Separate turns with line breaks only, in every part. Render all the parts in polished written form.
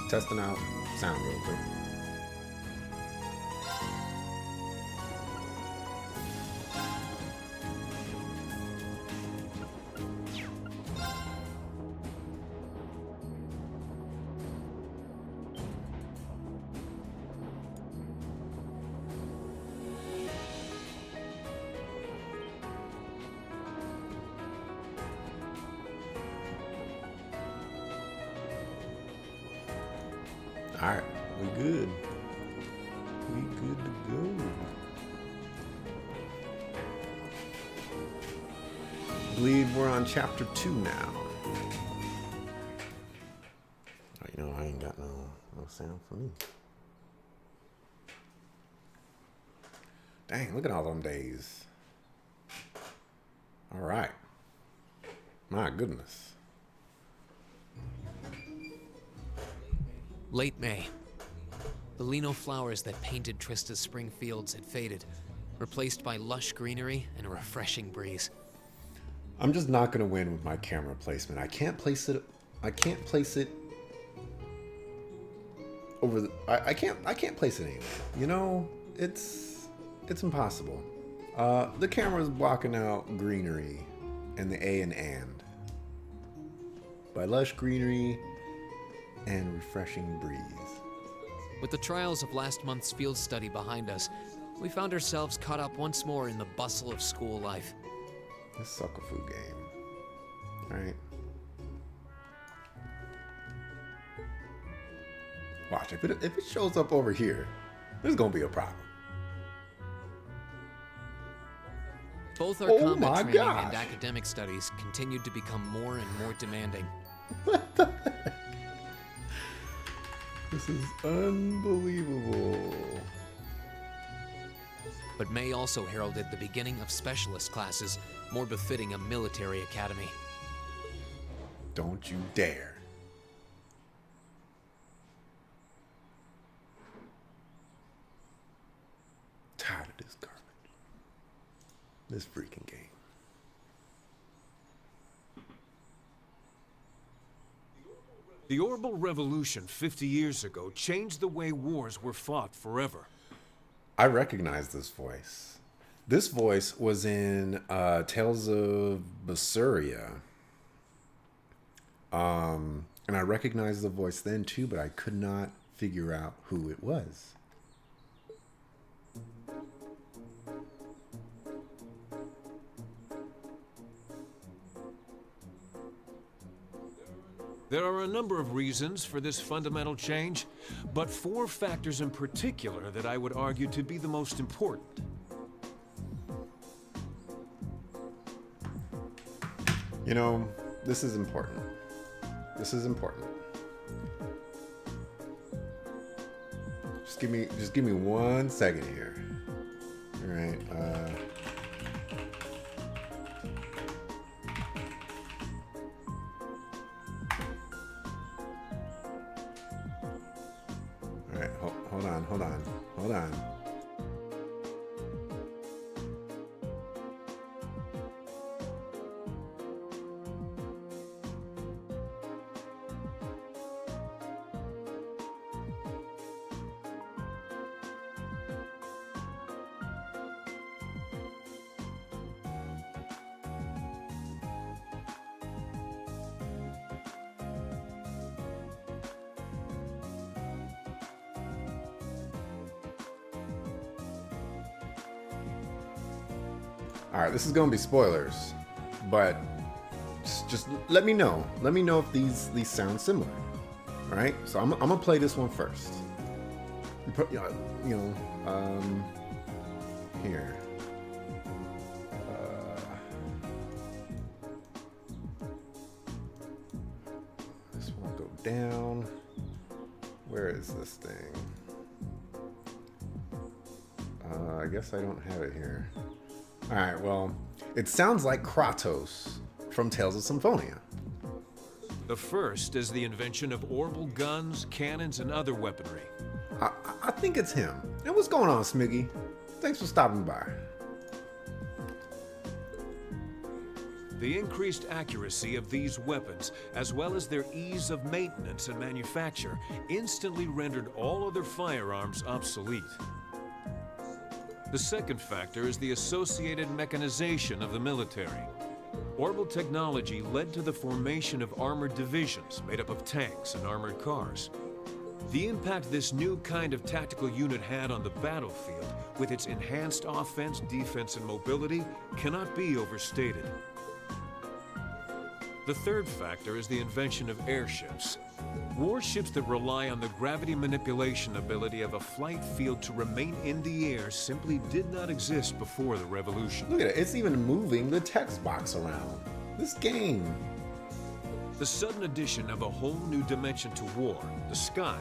testing out sound real quick. All right, we good. We good to go. I believe we're on chapter 2 now. Oh, you know, I ain't got no sound for me. Dang, look at all them days. All right. My goodness.
Late May. The lino flowers that painted Trista's spring fields had faded, replaced by lush greenery and a refreshing breeze.
I'm just not gonna win with my camera placement. I can't place it over the. I can't place it anywhere. You know, it's impossible. The camera is blocking out greenery and the A and. By lush greenery and refreshing breeze.
With the trials of last month's field study behind us, we found ourselves caught up once more in the bustle of school life.
This sucker food game. Alright. Watch, if it shows up over here, there's gonna be a problem.
Both our combat training and academic studies continued to become more and more demanding.
What the heck? This is unbelievable.
But May also heralded the beginning of specialist classes, more befitting a military academy.
Don't you dare. Tired of this garbage. This freaking game.
The Orbital Revolution 50 years ago changed the way wars were fought forever.
I recognize this voice. This voice was in Tales of Berseria. And I recognized the voice then too, but I could not figure out who it was.
There are a number of reasons for this fundamental change, but 4 factors in particular that I would argue to be the most important.
You know, this is important. This is important. Just give me 1 second here. All right. All right. Hold on. All right, this is gonna be spoilers, but just let me know. Let me know if these sound similar. All right, so I'm gonna play this one first. Here. This won't go down. Where is this thing? I guess I don't have it here. All right, well, it sounds like Kratos from Tales of Symphonia.
The first is the invention of orbital guns, cannons, and other weaponry.
I think it's him. And what's going on, Smiggy? Thanks for stopping by.
The increased accuracy of these weapons, as well as their ease of maintenance and manufacture, instantly rendered all other firearms obsolete. The second factor is the associated mechanization of the military. Orbital technology led to the formation of armored divisions made up of tanks and armored cars. The impact this new kind of tactical unit had on the battlefield, with its enhanced offense, defense, and mobility, cannot be overstated. The third factor is the invention of airships. Warships that rely on the gravity manipulation ability of a flight field to remain in the air simply did not exist before the revolution.
Look at it. It's even moving the text box around. This game.
The sudden addition of a whole new dimension to war, the sky,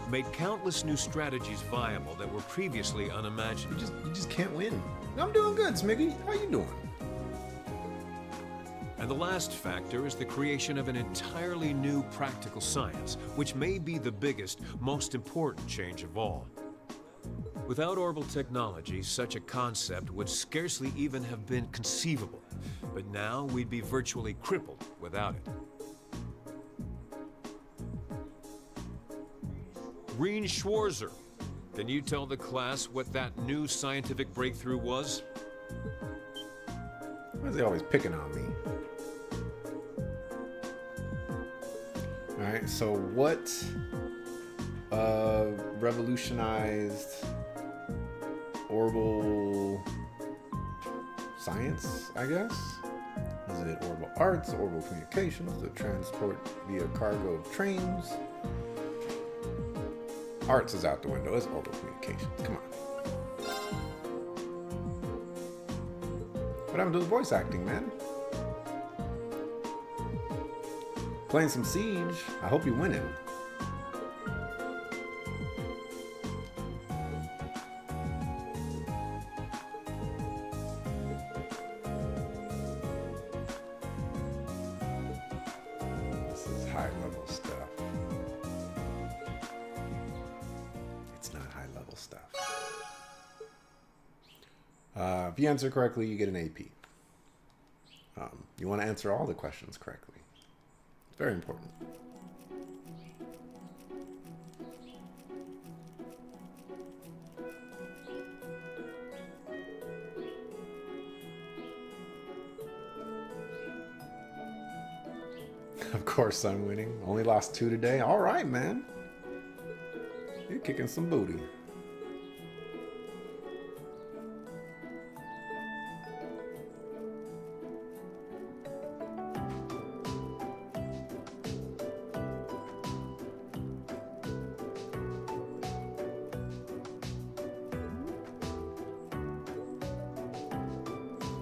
made countless new strategies viable that were previously unimaginable.
You just can't win. I'm doing good, Smiggy. How you doing?
And the last factor is the creation of an entirely new practical science, which may be the biggest, most important change of all. Without orbital technology, such a concept would scarcely even have been conceivable. But now we'd be virtually crippled without it. Reen Schwarzer, can you tell the class what that new scientific breakthrough was?
Why is he always picking on me? Alright, so what revolutionized orbital science, I guess? Is it orbital arts, orbital communications, the transport via cargo of trains? Arts is out the window, it's orbital communications, come on. What happened to the voice acting, man? Playing some Siege. I hope you're winning. This is high level stuff. It's not high level stuff. If you answer correctly, you get an AP. You want to answer all the questions correctly. Very important. Of course I'm winning. Only lost 2 today. All right, man. You're kicking some booty.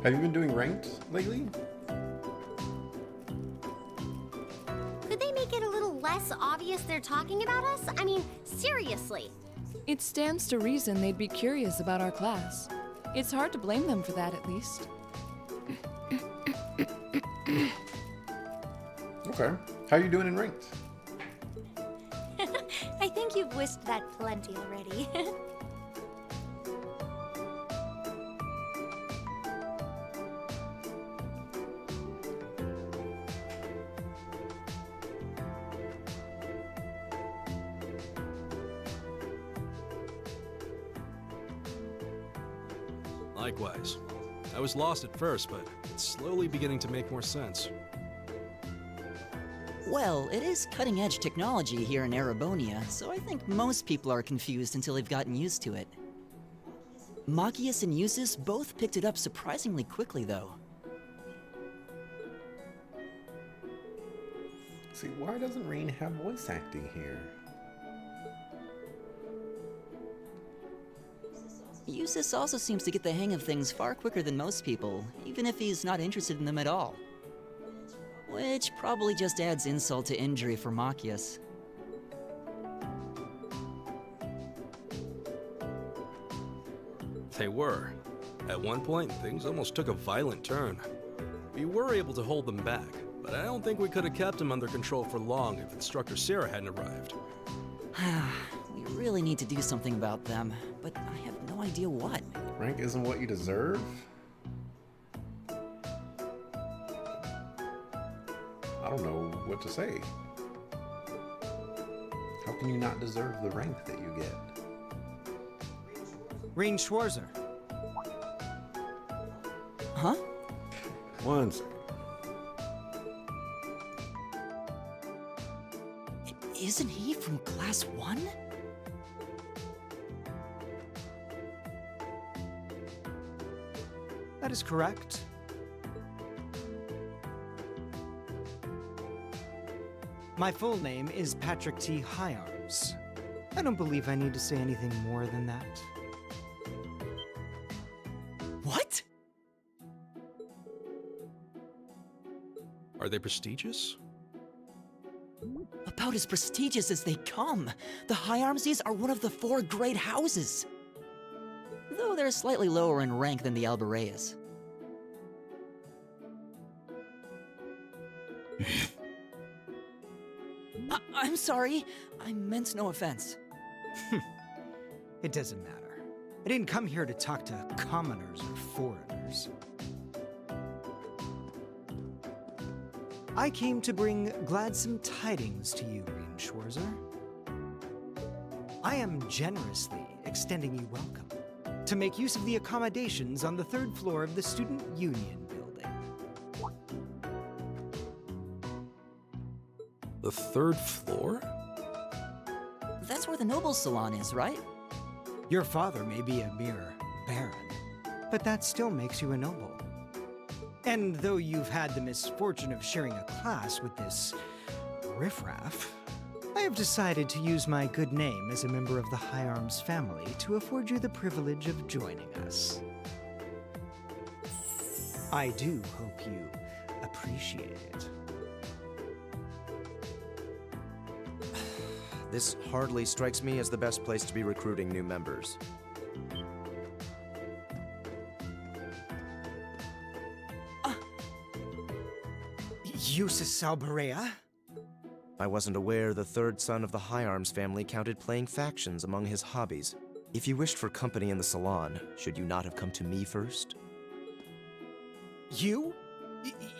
Have you been doing ranked lately?
Could they make it a little less obvious they're talking about us? I mean, seriously.
It stands to reason they'd be curious about our class. It's hard to blame them for that, at least.
Okay. How are you doing in ranked?
I think you've wished that plenty already.
Likewise. I was lost at first, but it's slowly beginning to make more sense.
Well, it is cutting-edge technology here in Erebonia, so I think most people are confused until they've gotten used to it. Machias and Usus both picked it up surprisingly quickly, though.
See, why doesn't Reen have voice acting here?
Usus also seems to get the hang of things far quicker than most people, even if he's not interested in them at all. Which probably just adds insult to injury for Machias.
They were. At one point, things almost took a violent turn. We were able to hold them back, but I don't think we could have kept them under control for long if Instructor Sarah hadn't arrived.
We really need to do something about them, but I have no idea what.
Rank isn't what you deserve? don't know what to say. How can you not deserve the rank that you get?
Rean Schwarzer.
Huh?
One second.
Isn't he from Class 1?
That is correct. My full name is Patrick T. Hyarms. I don't believe I need to say anything more than that.
What?
Are they prestigious?
About as prestigious as they come. The Hyarmses are one of the 4 great houses. Though they're slightly lower in rank than the Albareas. I'm sorry. I meant no offense.
It doesn't matter. I didn't come here to talk to commoners or foreigners. I came to bring gladsome tidings to you, Rean Schwarzer. I am generously extending you welcome to make use of the accommodations on the 3rd floor of the Student Union building.
The 3rd floor?
That's where the Nobles Salon is, right?
Your father may be a mere baron, but that still makes you a noble. And though you've had the misfortune of sharing a class with this riffraff, I have decided to use my good name as a member of the Hyarms family to afford you the privilege of joining us. I do hope you appreciate it.
This hardly strikes me as the best place to be recruiting new members.
Eustace Albarea?
I wasn't aware the 3rd son of the Hyarms family counted playing factions among his hobbies. If you wished for company in the salon, should you not have come to me first?
You?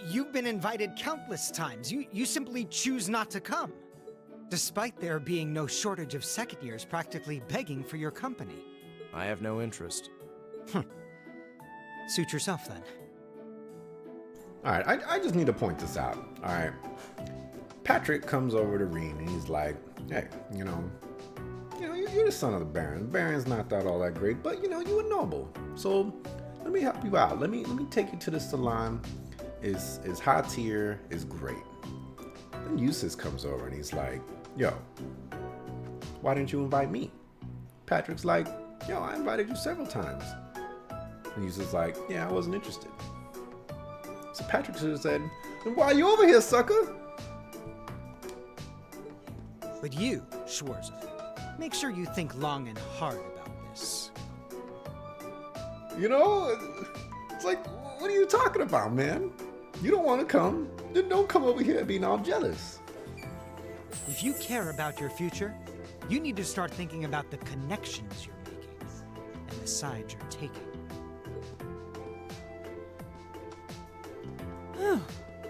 You've been invited countless times. You simply choose not to come. Despite there being no shortage of second years practically begging for your company.
I have no interest.
Suit yourself then.
All right, I just need to point this out. All right. Patrick comes over to Rean and he's like, hey, you're the son of the Baron. The Baron's not that all that great, but you a noble. So let me help you out. Let me take you to the salon. Is high tier, is great. Then Eustace comes over and he's like, yo, why didn't you invite me? Patrick's like, yo, I invited you several times. And Eustace is like, yeah, I wasn't interested. So Patrick should have said, then why are you over here, sucker?
But you, Schwarzer, make sure you think long and hard about this.
It's like, what are you talking about, man? You don't want to come, then don't come over here being all jealous.
If you care about your future, you need to start thinking about the connections you're making and the side you're taking.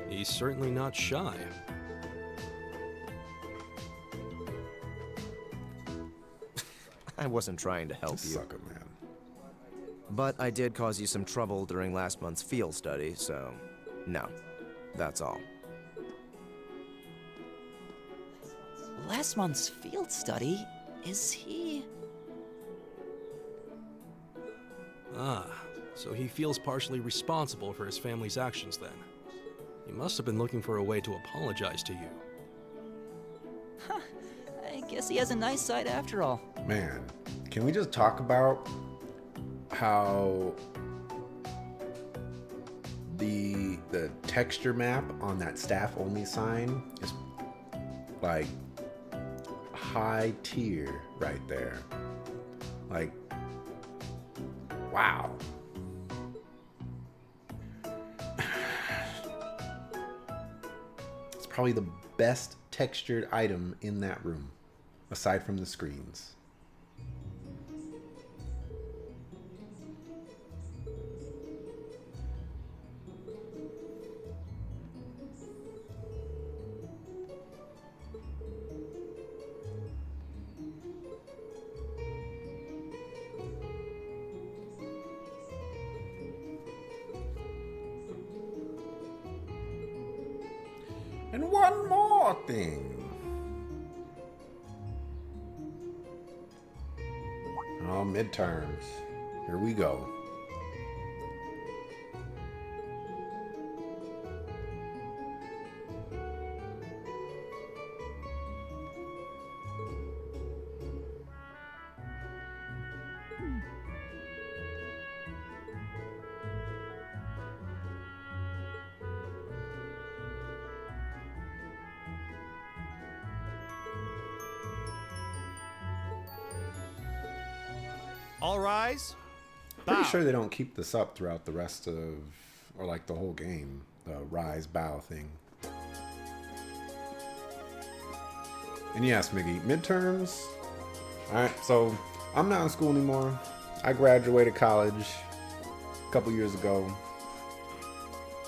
He's certainly not shy.
I wasn't trying to help you.
Sucker, man.
But I did cause you some trouble during last month's field study, so no. That's all.
Last month's field study? Is he...
Ah, so he feels partially responsible for his family's actions then. He must have been looking for a way to apologize to you.
I guess he has a nice side after all.
Man, can we just talk about how the texture map on that staff only sign is like high tier right there. Like, wow. It's probably the best textured item in that room, aside from the screens. And one more thing. Oh, midterms. Here we go.
All rise.
Pretty
Bow.
sure they don't keep this up throughout the rest of, or like the whole game, the rise bow thing. And yes, Miggy, midterms. Alright, so I'm not in school anymore. I graduated college a couple years ago.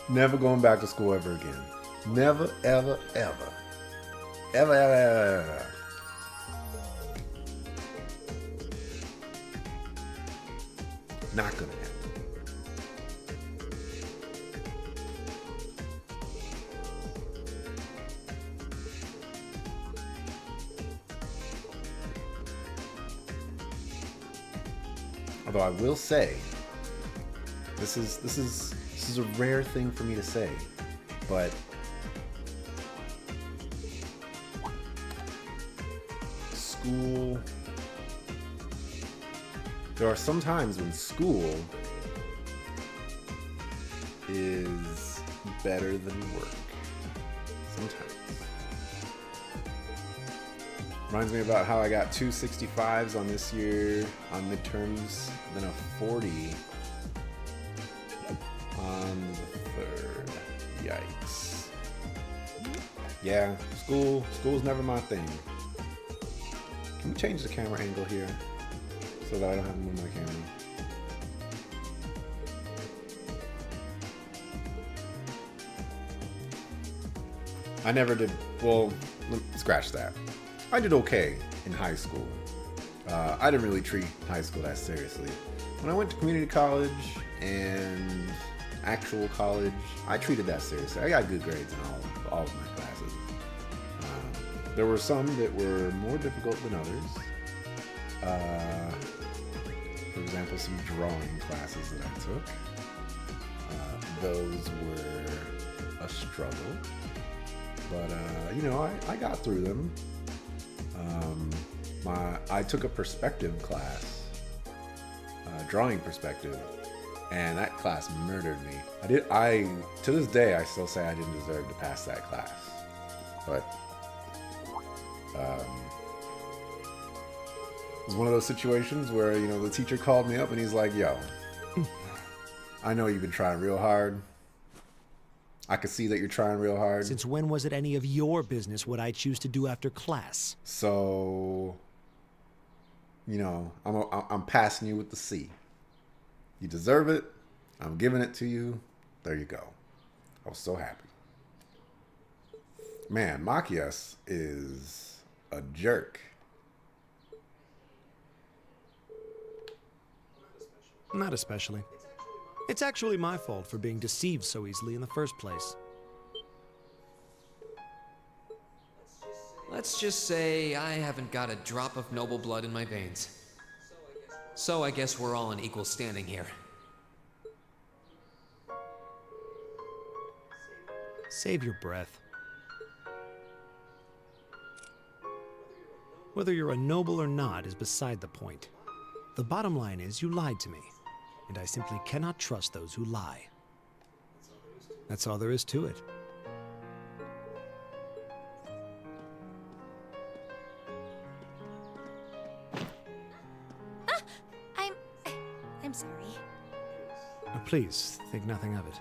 Never going back to school ever again. Never, ever, ever. Ever, ever, ever, ever. Not gonna happen. Although I will say, this is a rare thing for me to say, but school. There are some times when school is better than work. Sometimes. Reminds me about how I got 2 65s on this year on midterms, then a 40 on the third. Yikes. Yeah, school's never my thing. Can we change the camera angle here so that I don't have to move my camera? I never did, well, scratch that. I did okay in high school. I didn't really treat high school that seriously. When I went to community college and actual college, I treated that seriously. I got good grades in all of my classes. There were some that were more difficult than others. For example, some drawing classes that I took. Those were a struggle. But, you know, I got through them. I took a perspective class, drawing perspective, and that class murdered me. To this day, I still say I didn't deserve to pass that class. But, it was one of those situations where, you know, the teacher called me up and he's like, yo, I know you've been trying real hard. I can see that you're trying real hard.
Since when was it any of your business what I choose to do after class?
So, you know, I'm passing you with the C. You deserve it. I'm giving it to you. There you go. I was so happy. Man, Machias is a jerk.
Not especially. It's actually my fault for being deceived so easily in the first place.
Let's just say I haven't got a drop of noble blood in my veins. So I guess we're all in equal standing here.
Save your breath. Whether you're a noble or not is beside the point. The bottom line is you lied to me, and I simply cannot trust those who lie. That's all there is to it.
I'm sorry.
Please, think nothing of it.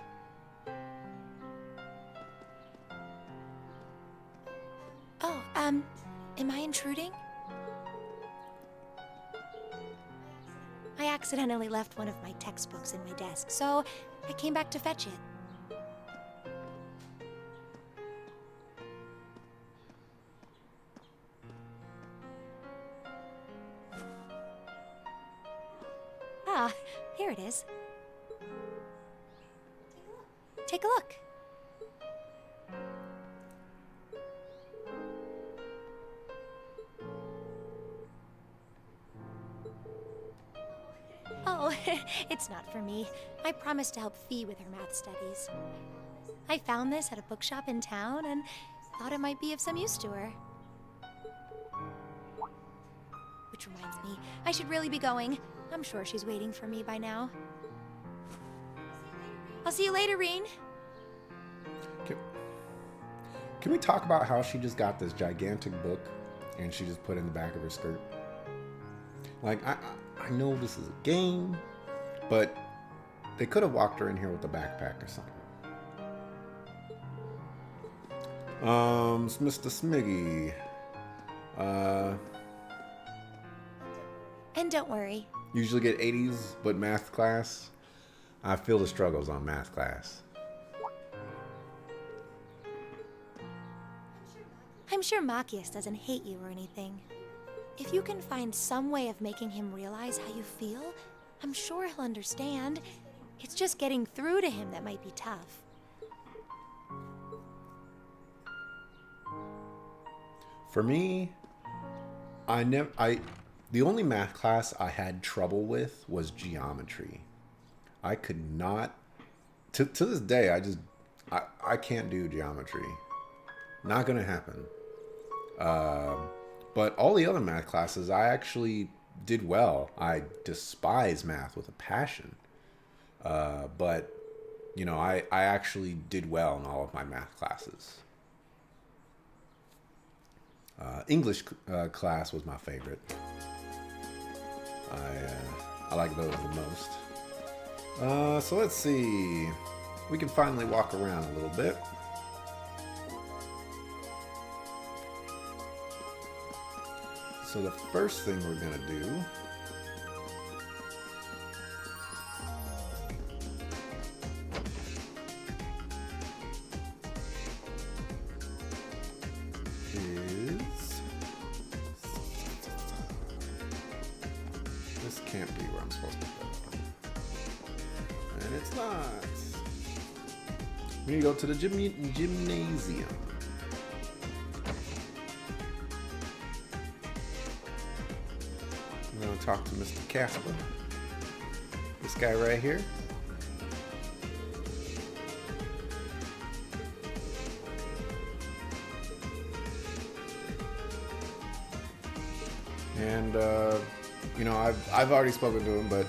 Oh, am I intruding? I accidentally left one of my textbooks in my desk, so I came back to fetch it.
Ah, here it is. Take a look.
No, it's not for me. I promised to help Fee with her math studies. I found this at a bookshop in town and thought it might be of some use to her. Which reminds me, I should really be going. I'm sure she's waiting for me by now. I'll see you later, Reen.
Can we talk about how she just got this gigantic book and she just put it in the back of her skirt? Like, I know this is a game, but they could have walked her in here with a backpack or something. It's Mr. Smiggy.
And don't worry.
Usually get 80s, but math class, I feel the struggles on math class.
I'm sure Machias doesn't hate you or anything. If you can find some way of making him realize how you feel, I'm sure he'll understand. It's just getting through to him that might be tough.
For me, the only math class I had trouble with was geometry. I could not, to this day, I can't do geometry. Not gonna happen. But all the other math classes, I actually did well. I despise math with a passion. But, you know, I actually did well in all of my math classes. English class was my favorite. I like those the most. So let's see. We can finally walk around a little bit. So the first thing we're gonna do is, this can't be where I'm supposed to go. And it's not. We need to go to the gymnasium. I'm gonna talk to Mr. Casper. This guy right here. And you know, I've already spoken to him, but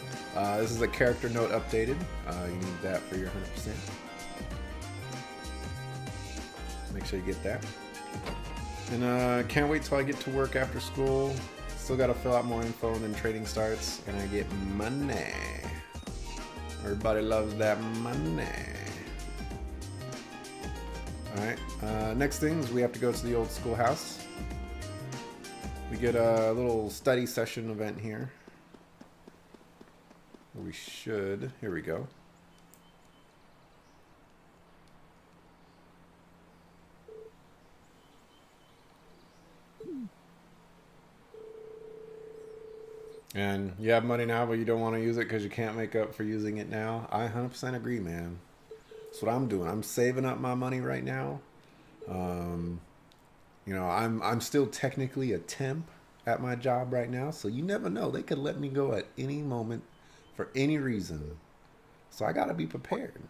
this is a character note updated. You need that for your 100%. Make sure you get that. And can't wait till I get to work after school. Still got to fill out more info and then trading starts and I get money. Everybody loves that money. Alright, next things, we have to go to the old schoolhouse. We get a little study session event here. We should, here we go. And you have money now, but you don't want to use it because you can't make up for using it now. I 100% agree, man. That's what I'm doing. I'm saving up my money right now. You know, I'm still technically a temp at my job right now, so you never know. They could let me go at any moment for any reason. So I got to be prepared.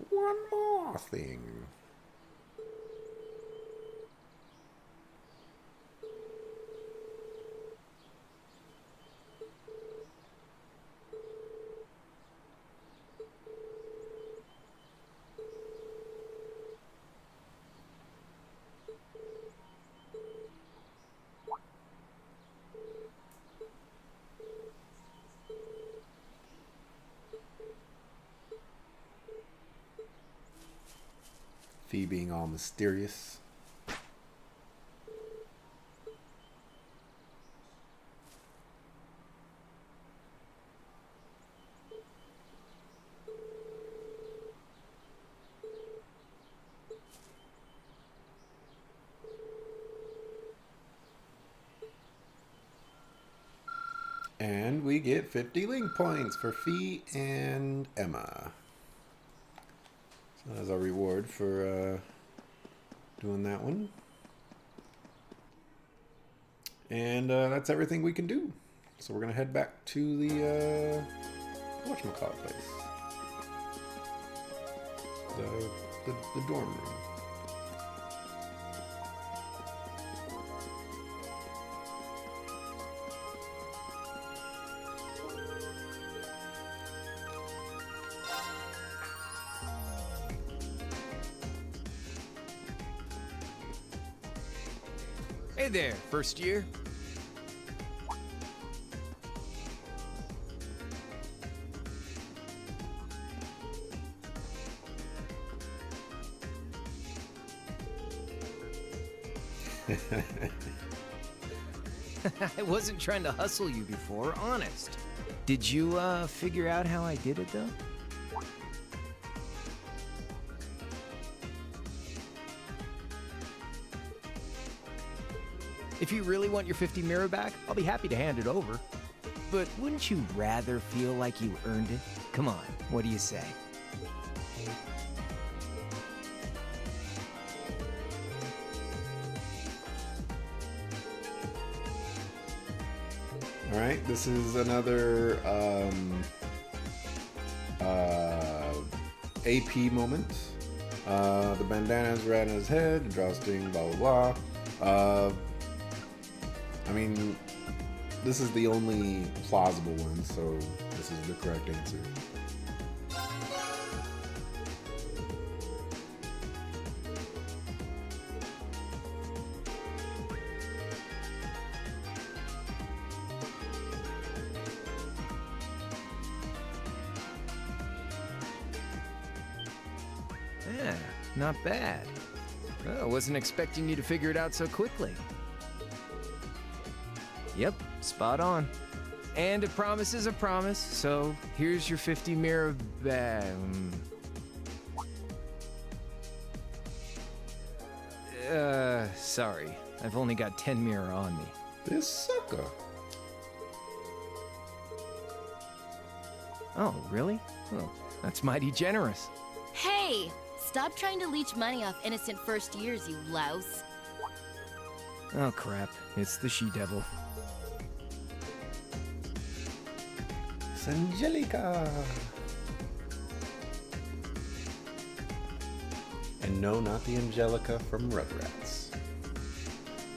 One more thing. Fee being all mysterious. And we get 50 link points for Fee and Emma. So that's our reward for doing that one. And that's everything we can do. So we're going to head back to the whatchamacallit place. The dorm room.
Hey there, first year. I wasn't trying to hustle you before, honest. Did you, figure out how I did it, though? If you really want your 50 mirror back, I'll be happy to hand it over. But wouldn't you rather feel like you earned it? Come on, what do you say?
All right, this is another AP moment. The bandana's right on his head, drawstring, blah blah blah. I mean, this is the only plausible one, so this is the correct answer.
Yeah, not bad. Well, I wasn't expecting you to figure it out so quickly. Yep, spot on. And a promise is a promise, so here's your 50 mirror sorry. I've only got 10 mirror on me.
This sucker.
Oh, really? Oh, that's mighty generous.
Hey! Stop trying to leech money off innocent first years, you louse.
Oh, crap. It's the she-devil.
It's Angelica. And no, not the Angelica from Rugrats.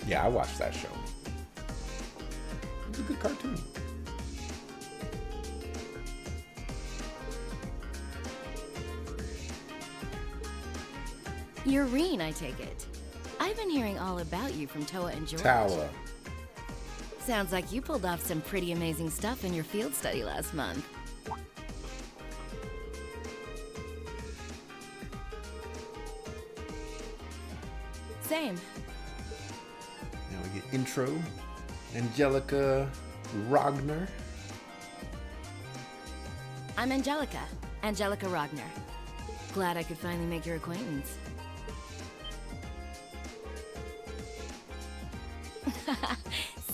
Yeah, I watched that show. It's a good cartoon.
You're Reen, I take it. I've been hearing all about you from Toa and George.
Tower.
Sounds like you pulled off some pretty amazing stuff in your field study last month. Same.
Now we get intro. Angelica Rogner.
I'm Angelica. Angelica Rogner. Glad I could finally make your acquaintance.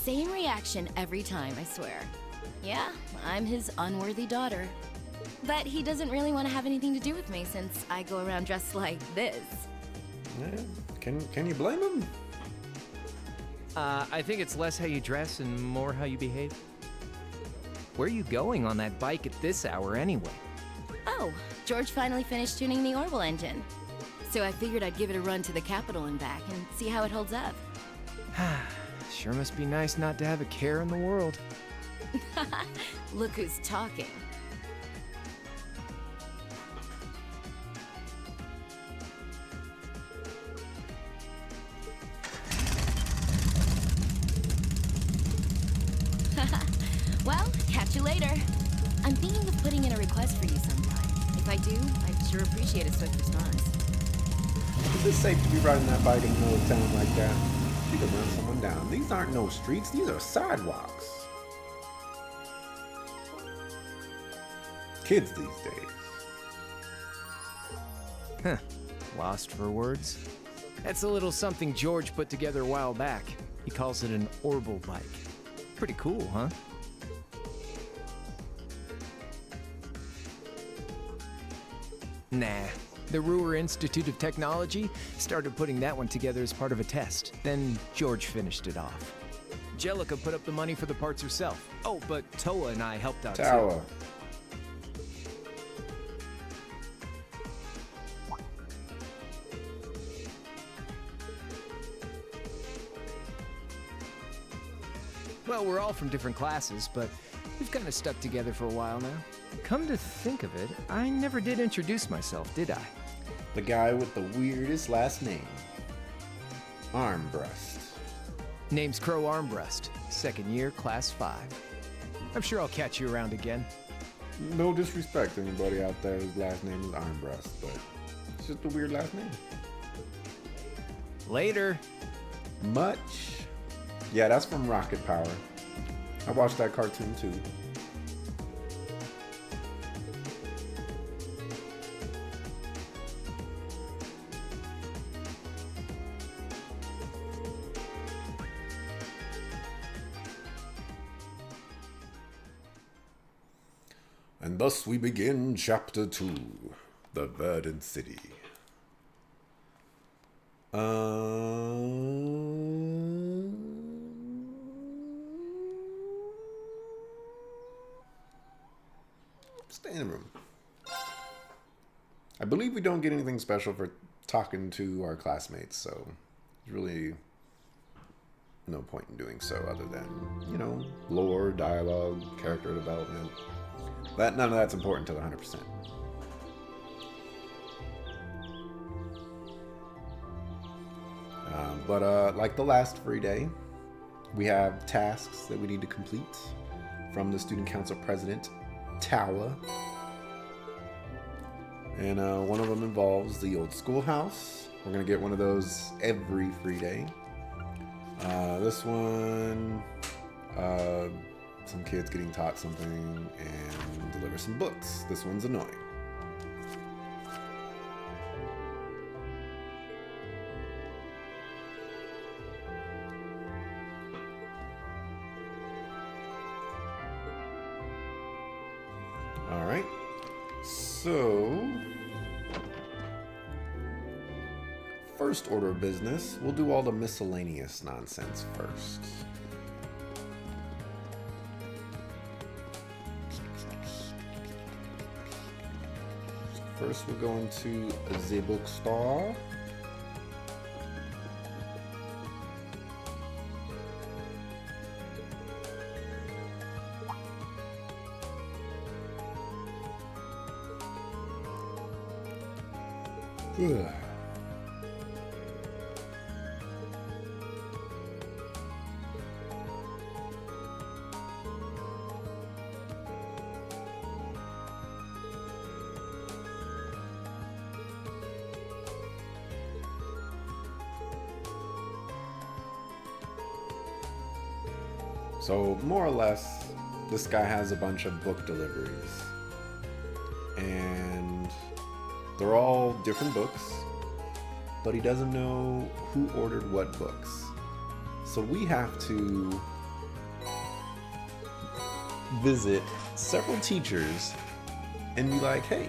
Same reaction every time, I swear. Yeah, I'm his unworthy daughter. But he doesn't really want to have anything to do with me since I go around dressed like this.
Yeah. Can you blame him?
I think it's less how you dress and more how you behave. Where are you going on that bike at this hour anyway?
Oh, George finally finished tuning the Orbital engine. So I figured I'd give it a run to the capital and back and see how it holds up.
Sure must be nice not to have a care in the world.
Look who's talking. Well, catch you later. I'm thinking of putting in a request for you sometime. If I do, I'd sure appreciate a swift response.
Is it safe to be riding that bike in the middle of town like that? You could run someone down. These aren't no streets, these are sidewalks. Kids these days.
Huh. Lost for words? That's a little something George put together a while back. He calls it an Orbital bike. Pretty cool, huh? Nah. The Ruhr Institute of Technology started putting that one together as part of a test. Then George finished it off. Jellica put up the money for the parts herself. Oh, but Toa and I helped out
Tower.
too. Well, we're all from different classes, but we've kind of stuck together for a while now. Come to think of it, I never did introduce myself, did I?
The guy with the weirdest last name. Armbrust.
Name's Crow Armbrust, second year, class 5. I'm sure I'll catch you around again.
No disrespect to anybody out there whose last name is Armbrust, but it's just a weird last name.
Later.
Much. Yeah, that's from Rocket Power. I watched that cartoon too. And thus we begin Chapter 2, The Verdant City. Stay in the room. I believe we don't get anything special for talking to our classmates, so there's really no point in doing so other than, you know, lore, dialogue, character development. None of that's important to the 100%. But like the last free day, we have tasks that we need to complete from the Student Council President, Towa. And one of them involves the old schoolhouse. We're going to get one of those every free day. This one, some kids getting taught something and deliver some books. This one's annoying. All right. So, first order of business, we'll do all the miscellaneous nonsense first. First, we're going to the bookstore. Ugh. So, more or less, this guy has a bunch of book deliveries. And they're all different books, but he doesn't know who ordered what books. So we have to visit several teachers and be like, hey,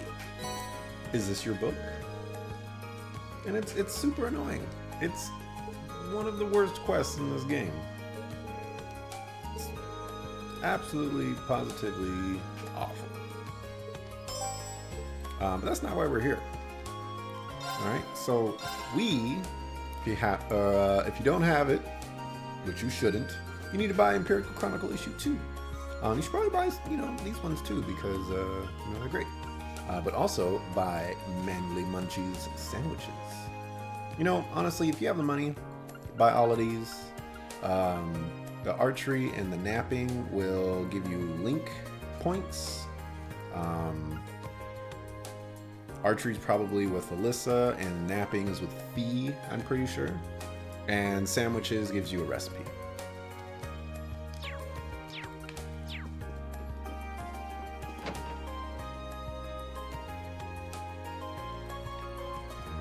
is this your book? And it's super annoying. It's one of the worst quests in this game. It's absolutely, positively awful. But that's not why we're here. All right, so if you don't have it, which you shouldn't, you need to buy Empirical Chronicle issue 2. You should probably buy, these ones too because they're great. But also buy Manly Munchies sandwiches. Honestly, if you have the money, buy all of these. The archery and the napping will give you link points. Archery's probably with Alyssa, and napping is with Fee, I'm pretty sure. And sandwiches gives you a recipe.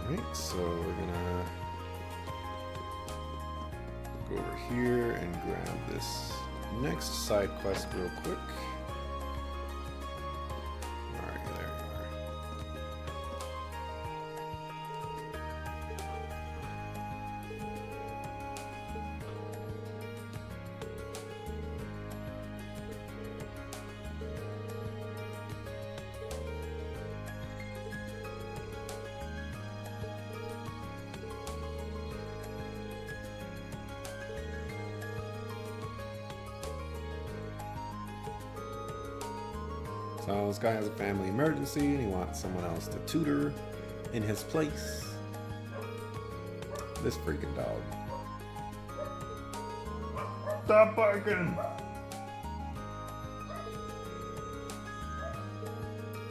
Alright, so we're gonna go over here and grab this next side quest real quick. So this guy has a family emergency and he wants someone else to tutor in his place. This freaking dog. Stop barking!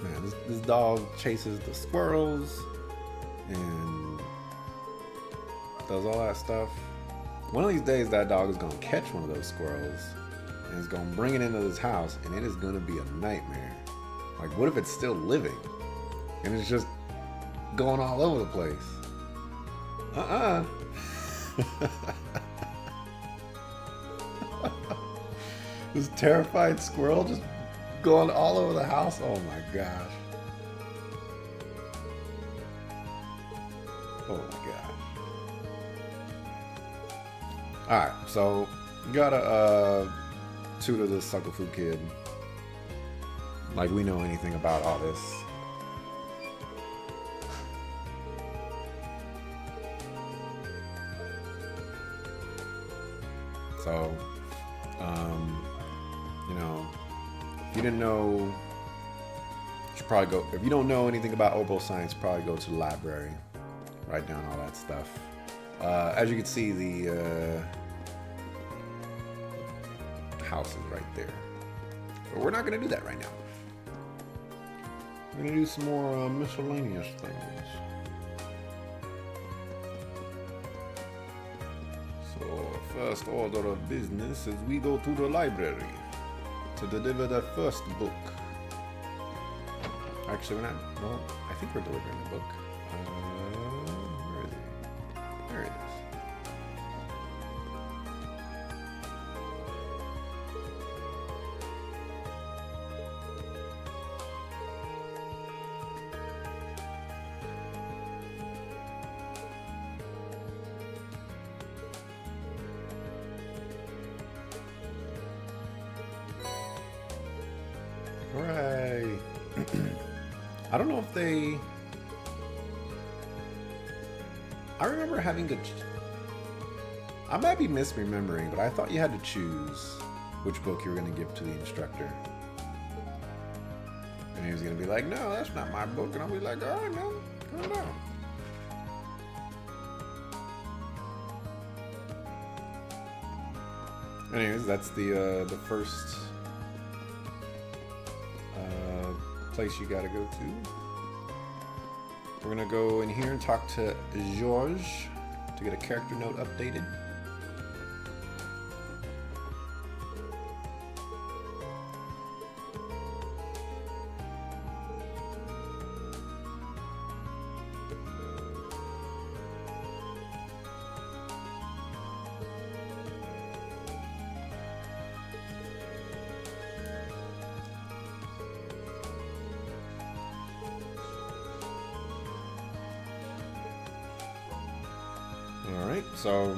Man, this dog chases the squirrels and does all that stuff. One of these days that dog is gonna catch one of those squirrels and is gonna bring it into this house, and it is gonna be a nightmare. Like, what if it's still living and it's just going all over the place? This terrified squirrel just going all over the house. Oh my gosh. Oh my gosh. Alright, so you gotta tutor this Sucklefoo kid. Like we know anything about all this. So, you know, if you didn't know, you should probably go. If you don't know anything about oboe science, probably go to the library, write down all that stuff. As you can see, the house is right there. But we're not going to do that right now. We're going to do some more miscellaneous things. So, first order of business is we go to the library to deliver the first book. Actually, we're not. Well, I think we're delivering the book. Where is it? There it is. Hooray! I don't know if they... I remember having to... I might be misremembering, but I thought you had to choose which book you were going to give to the instructor. And he was going to be like, no, that's not my book. And I'll be like, all right, man, calm down. Anyways, that's the first place you gotta go to. We're gonna go in here and talk to George to get a character note updated. Alright, so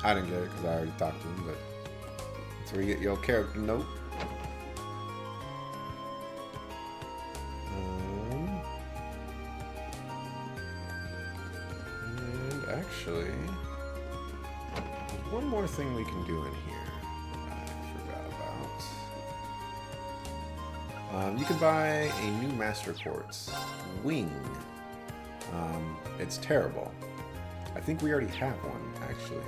I didn't get it because I already talked to him, but that's where you get your character note. And actually, there's one more thing we can do in here I forgot about. You can buy a new Master Quartz, Wing. It's terrible. I think we already have one, actually.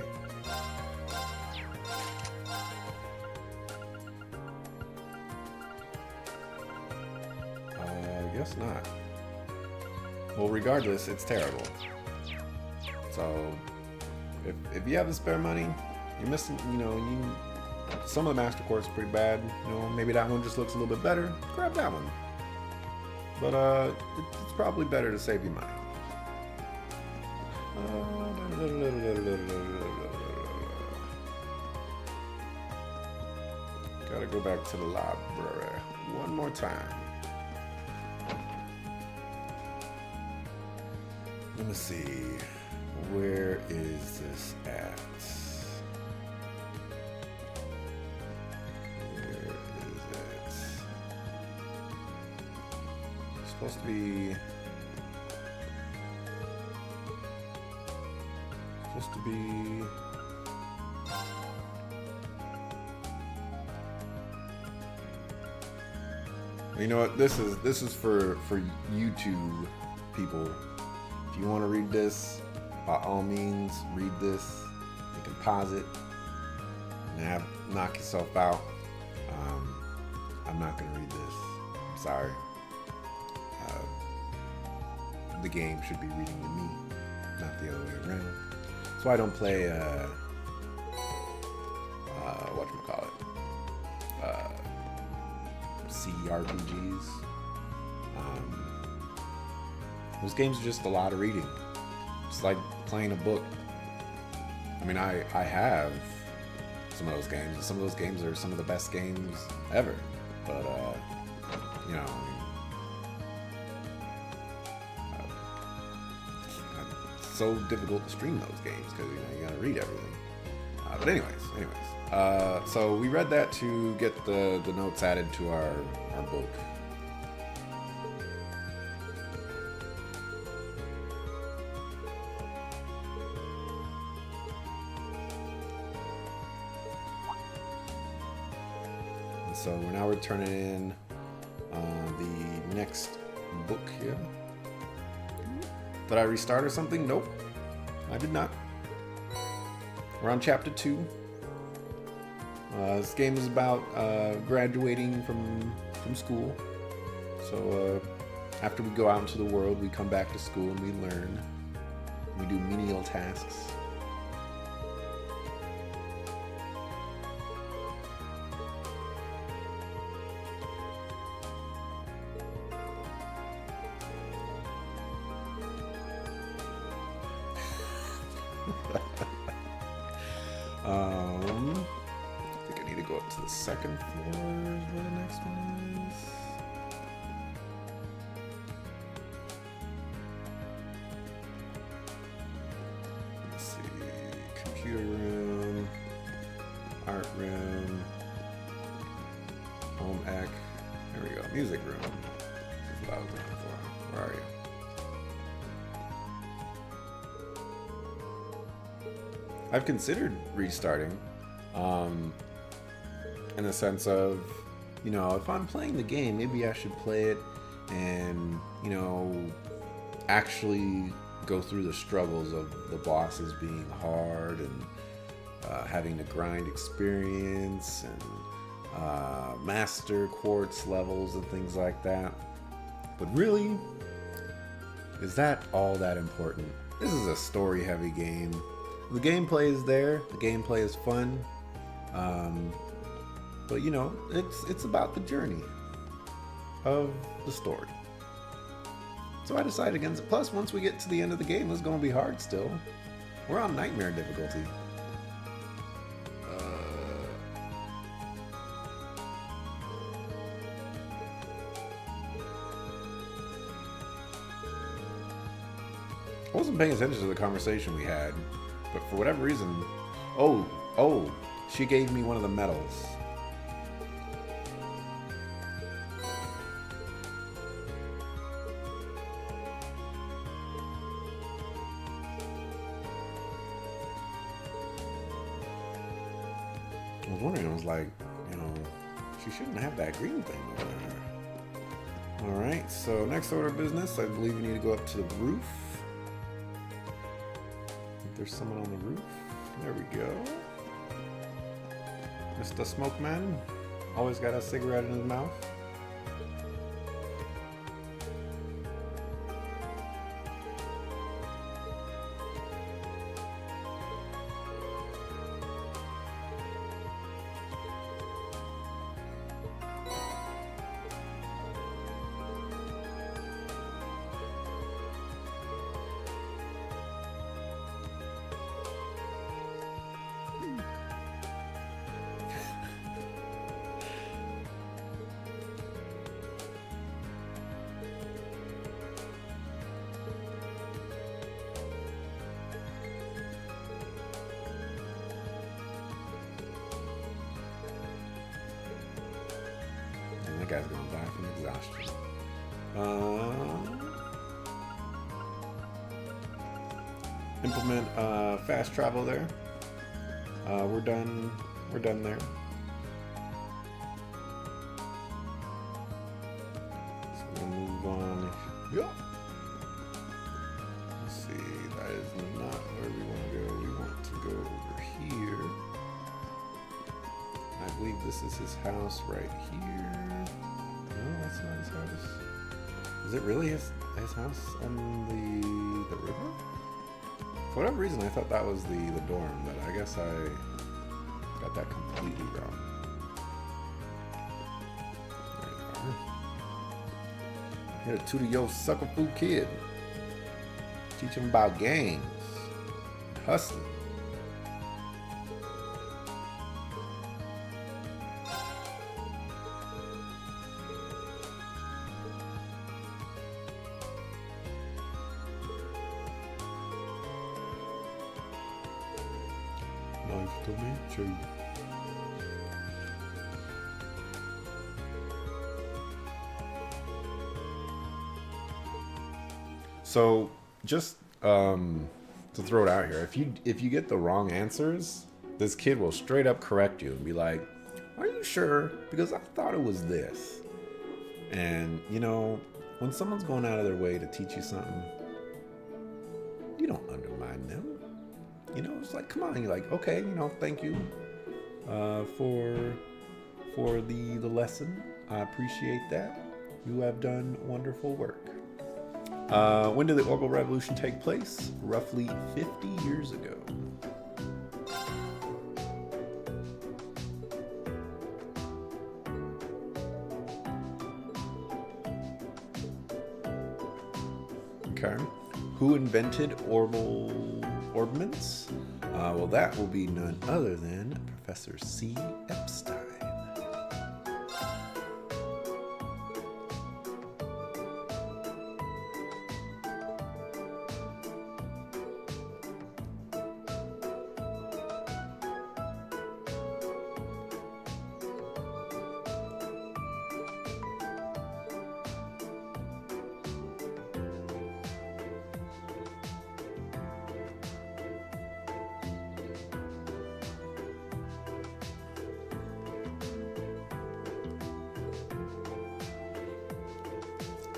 I guess not. Well, regardless, it's terrible. So, if you have the spare money, you're missing, some of the Master Quartz is pretty bad. Maybe that one just looks a little bit better. Grab that one. But it's probably better to save you money. Gotta go back to the library one more time. Let me see. Where is this at? Where is it? It's supposed to be... You know what? This is for YouTube people. If you want to read this, by all means, read this. You can pause it and knock yourself out. I'm not gonna read this. I'm sorry. The game should be reading to me, not the other way around. So I don't play whatchamacallit, CRPGs. Those games are just a lot of reading. It's like playing a book. I mean, I have some of those games, and some of those games are some of the best games ever. But you know, it's so difficult to stream those games because you gotta read everything. But anyways, so we read that to get the notes added to our book. And so now we're turning in the next book here. Did I restart or something? Nope, I did not. We're on chapter 2. This game is about graduating from school. So after we go out into the world, we come back to school and we learn. We do menial tasks. I think I need to go up to the second floor where the next one is. Let's see, computer room, art room, home ec. There we go, music room. This is what I was looking for. Where are you? I've considered restarting, in the sense of, you know, if I'm playing the game, maybe I should play it and, you know, actually go through the struggles of the bosses being hard and having to grind experience and master quartz levels and things like that. But really, is that all that important? This is a story-heavy game. The gameplay is there. The gameplay is fun, but you know, it's about the journey of the story. So I decided against it. Plus, once we get to the end of the game, it's going to be hard still. We're on nightmare difficulty. I wasn't paying attention to the conversation we had. But for whatever reason, oh, she gave me one of the medals. I was wondering, I was like, you know, she shouldn't have that green thing over there. Alright, so next order of business, I believe we need to go up to the roof. There's someone on the roof. There we go. Mr. Smokeman. Always got a cigarette in his mouth. That guy's gonna die from exhaustion. Implement fast travel there. We're done. We're done there. move on. Yeah. Let's see. That is not where we want to go. We want to go over here. I believe this is his house right here. No, that's not his house. Is it really his house on the river? For whatever reason, I thought that was the dorm, but I guess I got that completely wrong. There you are. Here to tutor your sucker food kid. Teach him about games. Hustling. Nice to meet you. So, just to throw it out here, if you get the wrong answers, this kid will straight up correct you and be like, "Are you sure? Because I thought it was this." And you know, when someone's going out of their way to teach you something, you don't undermine them. You know, it's like, come on. You're like, okay, you know, thank you for the lesson. I appreciate that. You have done wonderful work. When did the Orbital Revolution take place? Roughly 50 years ago. Okay. Who invented orbments? Well, that will be none other than Professor C. Epstein.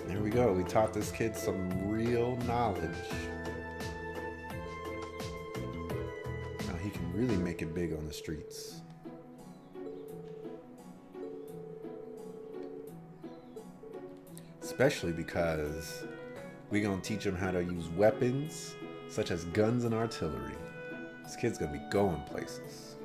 There we go. We taught this kid some real knowledge. Now he can really make it big on the streets. Especially because we're going to teach him how to use weapons such as guns and artillery. This kid's going to be going places.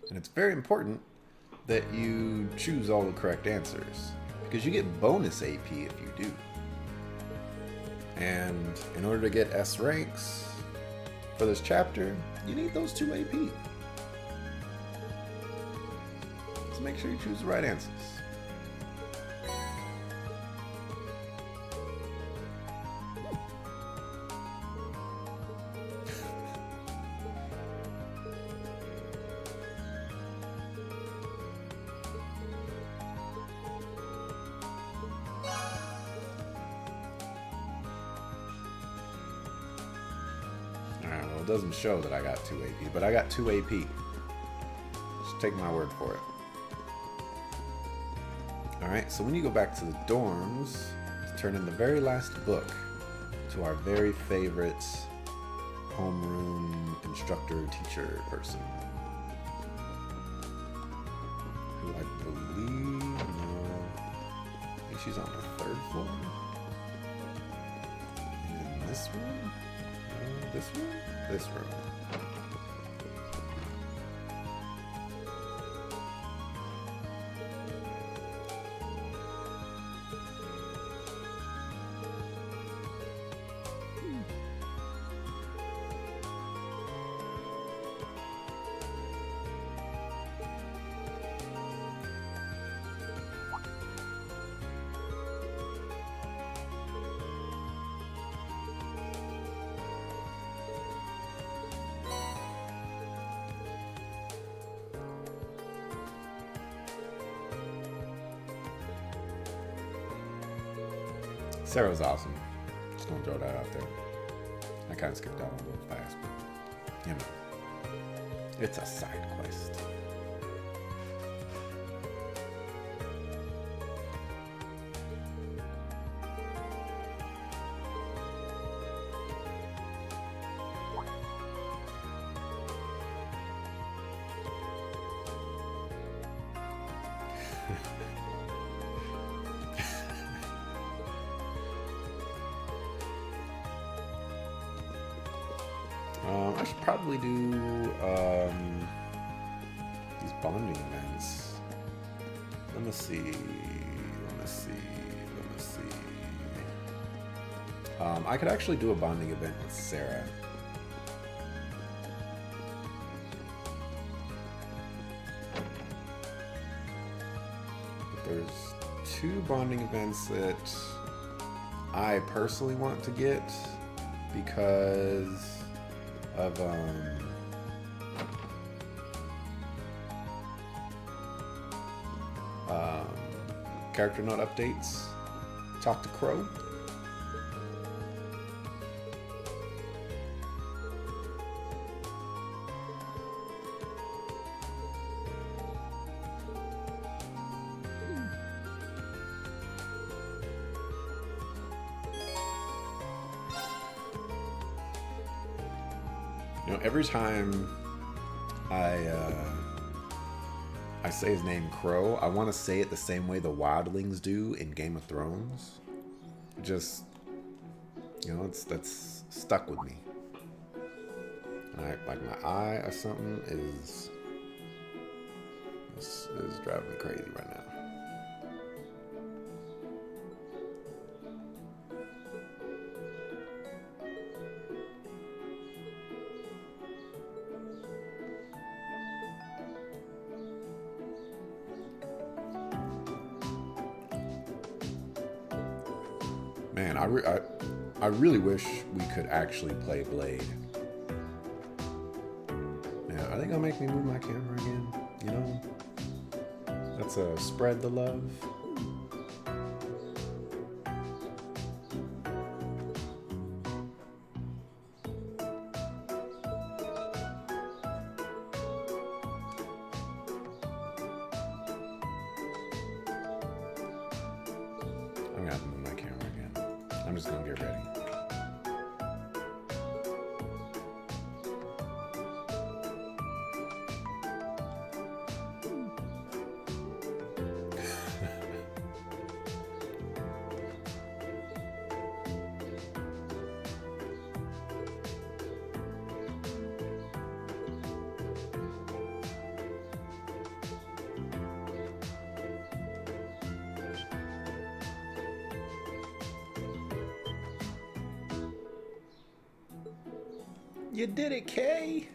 And it's very important that you choose all the correct answers, because you get bonus AP if you do. And in order to get S ranks for this chapter, you need those 2 AP. So make sure you choose the right answers. It doesn't show that I got 2 AP, but I got 2 AP. Just take my word for it. Alright, so when you go back to the dorms, turn in the very last book to our very favorite homeroom instructor teacher person. Who I believe, I think she's on the 3rd floor. And in this room? No, this room? This room. Sarah's awesome. Just gonna throw that out there. I kind of skipped out a little fast, but you know, it's a side quest. I should probably do these bonding events. Let me see. I could actually do a bonding event with Sarah. But there's 2 bonding events that I personally want to get because of character note updates. Talk to Crow. You know, every time I say his name, Crow, I want to say it the same way the wildlings do in Game of Thrones. Just, you know, that's stuck with me. Like my eye or something is driving me crazy right now. Man, I really wish we could actually play Blade. Man, are they gonna make me move my camera again? You know? That's a spread the love. I'm gonna have to move my camera again. I'm just gonna get ready. You did it, Kay!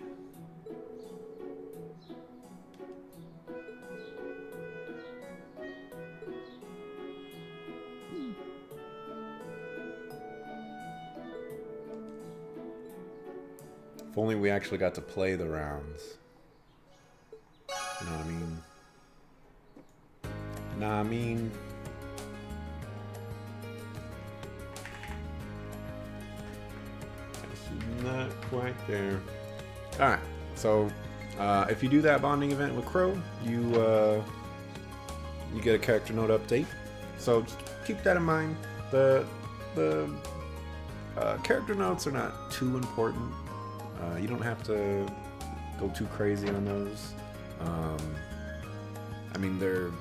If only we actually got to play the rounds. You know what I mean? Nah, I mean... Not quite there. Alright, so if you do that bonding event with Crow, you get a character note update. So just keep that in mind. The character notes are not too important. You don't have to go too crazy on those. I mean, they're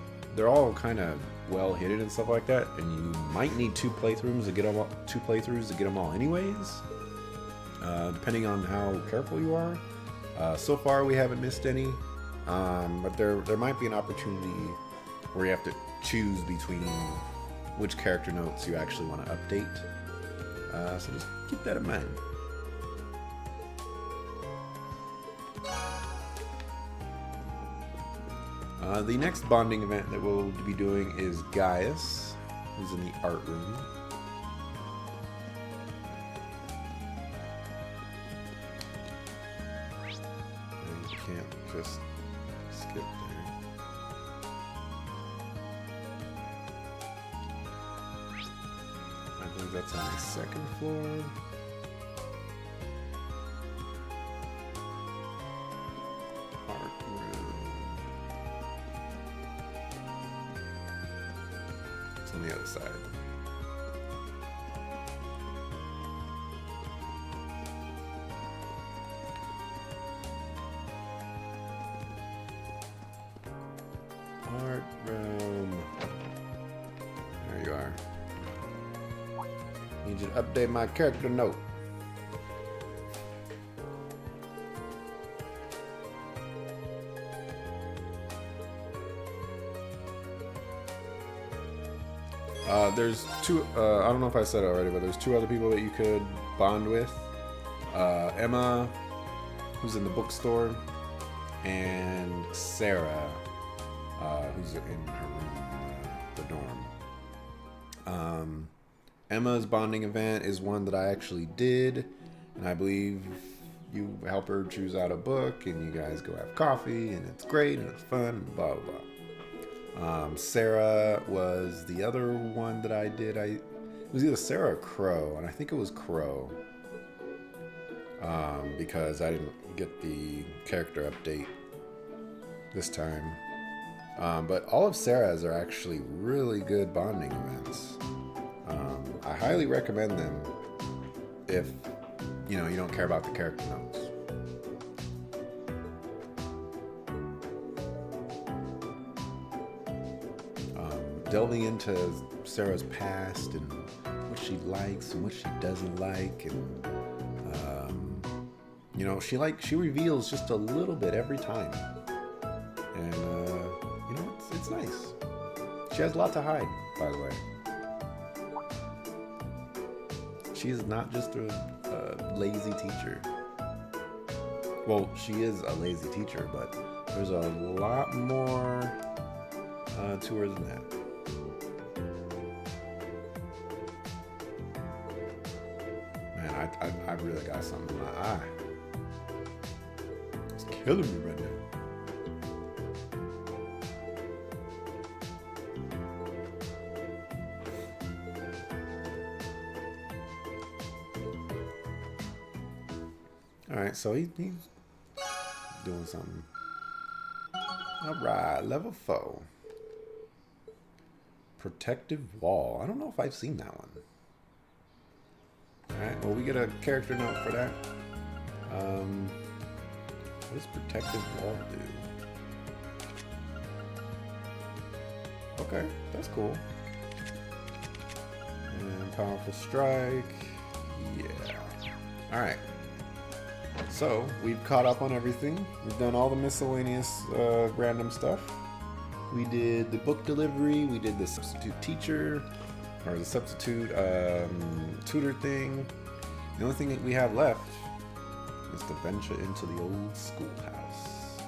all kind of well hidden and stuff like that, and you might need 2 playthroughs to get them all anyways. Depending on how careful you are. So far we haven't missed any, but there might be an opportunity where you have to choose between which character notes you actually want to update. So just keep that in mind. The next bonding event that we'll be doing is Gaius, who's in the art room. Just skip there. I believe that's on the second floor. Art room. It's on the other side. Art room. There you are. Need you to update my character note. There's two, I don't know if I said it already, but there's two other people that you could bond with. Emma, who's in the bookstore, and Sarah, who's in her room, the dorm. Emma's bonding event is one that I actually did, and I believe you help her choose out a book, and you guys go have coffee, and it's great, and it's fun, and blah, blah, blah. Sarah was the other one that I did. It was either Sarah or Crow, and I think it was Crow. Because I didn't get the character update this time. But all of Sarah's are actually really good bonding events. I highly recommend them if you don't care about the character notes. Delving into Sarah's past and what she likes and what she doesn't like, and she reveals just a little bit every time, and it's nice. She has a lot to hide, by the way. She is not just a lazy teacher. Well, she is a lazy teacher, but there's a lot more to her than that. I really got something in my eye. It's killing me right now. Alright, so he's doing something. Alright, level 4. Protective wall. I don't know if I've seen that one. Alright, well, we get a character note for that. What does protective wall do? Okay, that's cool. And powerful strike. Yeah. Alright. So, we've caught up on everything. We've done all the miscellaneous random stuff. We did the book delivery. We did the substitute teacher. Or the substitute tutor thing. The only thing that we have left is to venture into the old schoolhouse.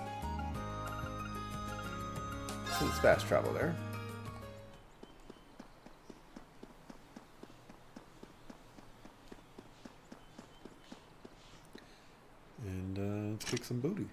So let's fast travel there. And let's kick some booty.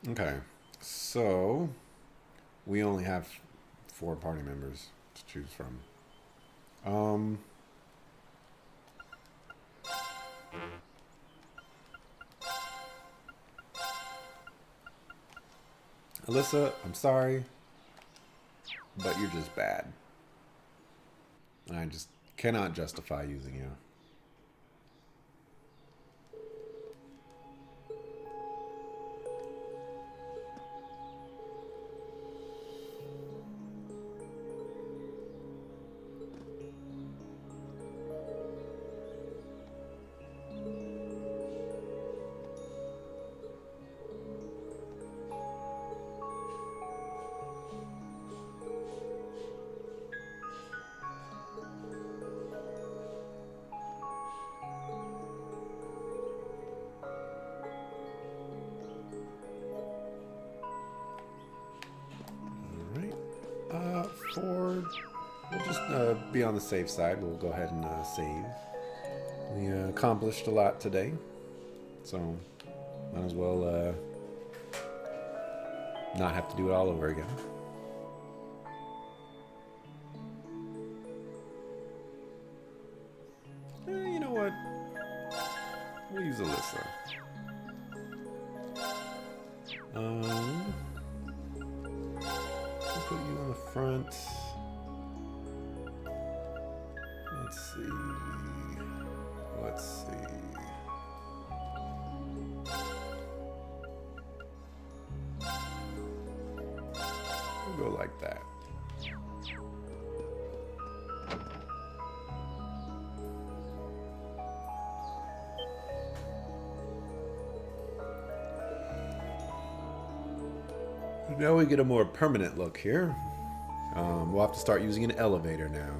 Okay, so we only have 4 party members to choose from. Alyssa, I'm sorry, but you're just bad. And I just cannot justify using you. we'll just be on the safe side. We'll go ahead and save. We accomplished a lot today, so might as well not have to do it all over again. You know what? We'll use Alyssa. We'll put you on the front. Let's see. We'll go like that. Now we get a more permanent look here. We'll have to start using an elevator now.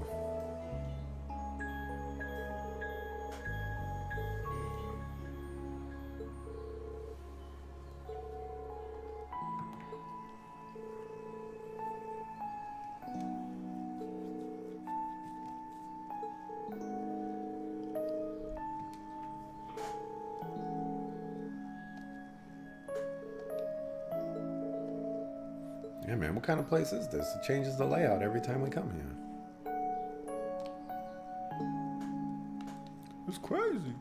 Yeah, man, what kind of place is this? It changes the layout every time we come here. It's crazy.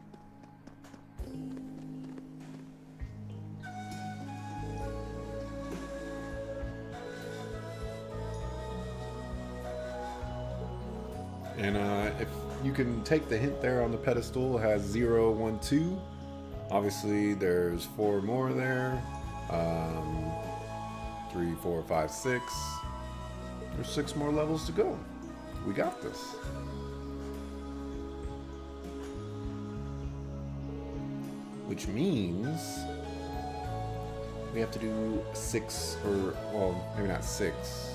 And if you can take the hint there on the pedestal, it has 0, 1, 2. Obviously, there's 4 more there. 3, 4, 5, 6. There's 6 more levels to go. We got this. Which means we have to do 6, or, well, maybe not 6.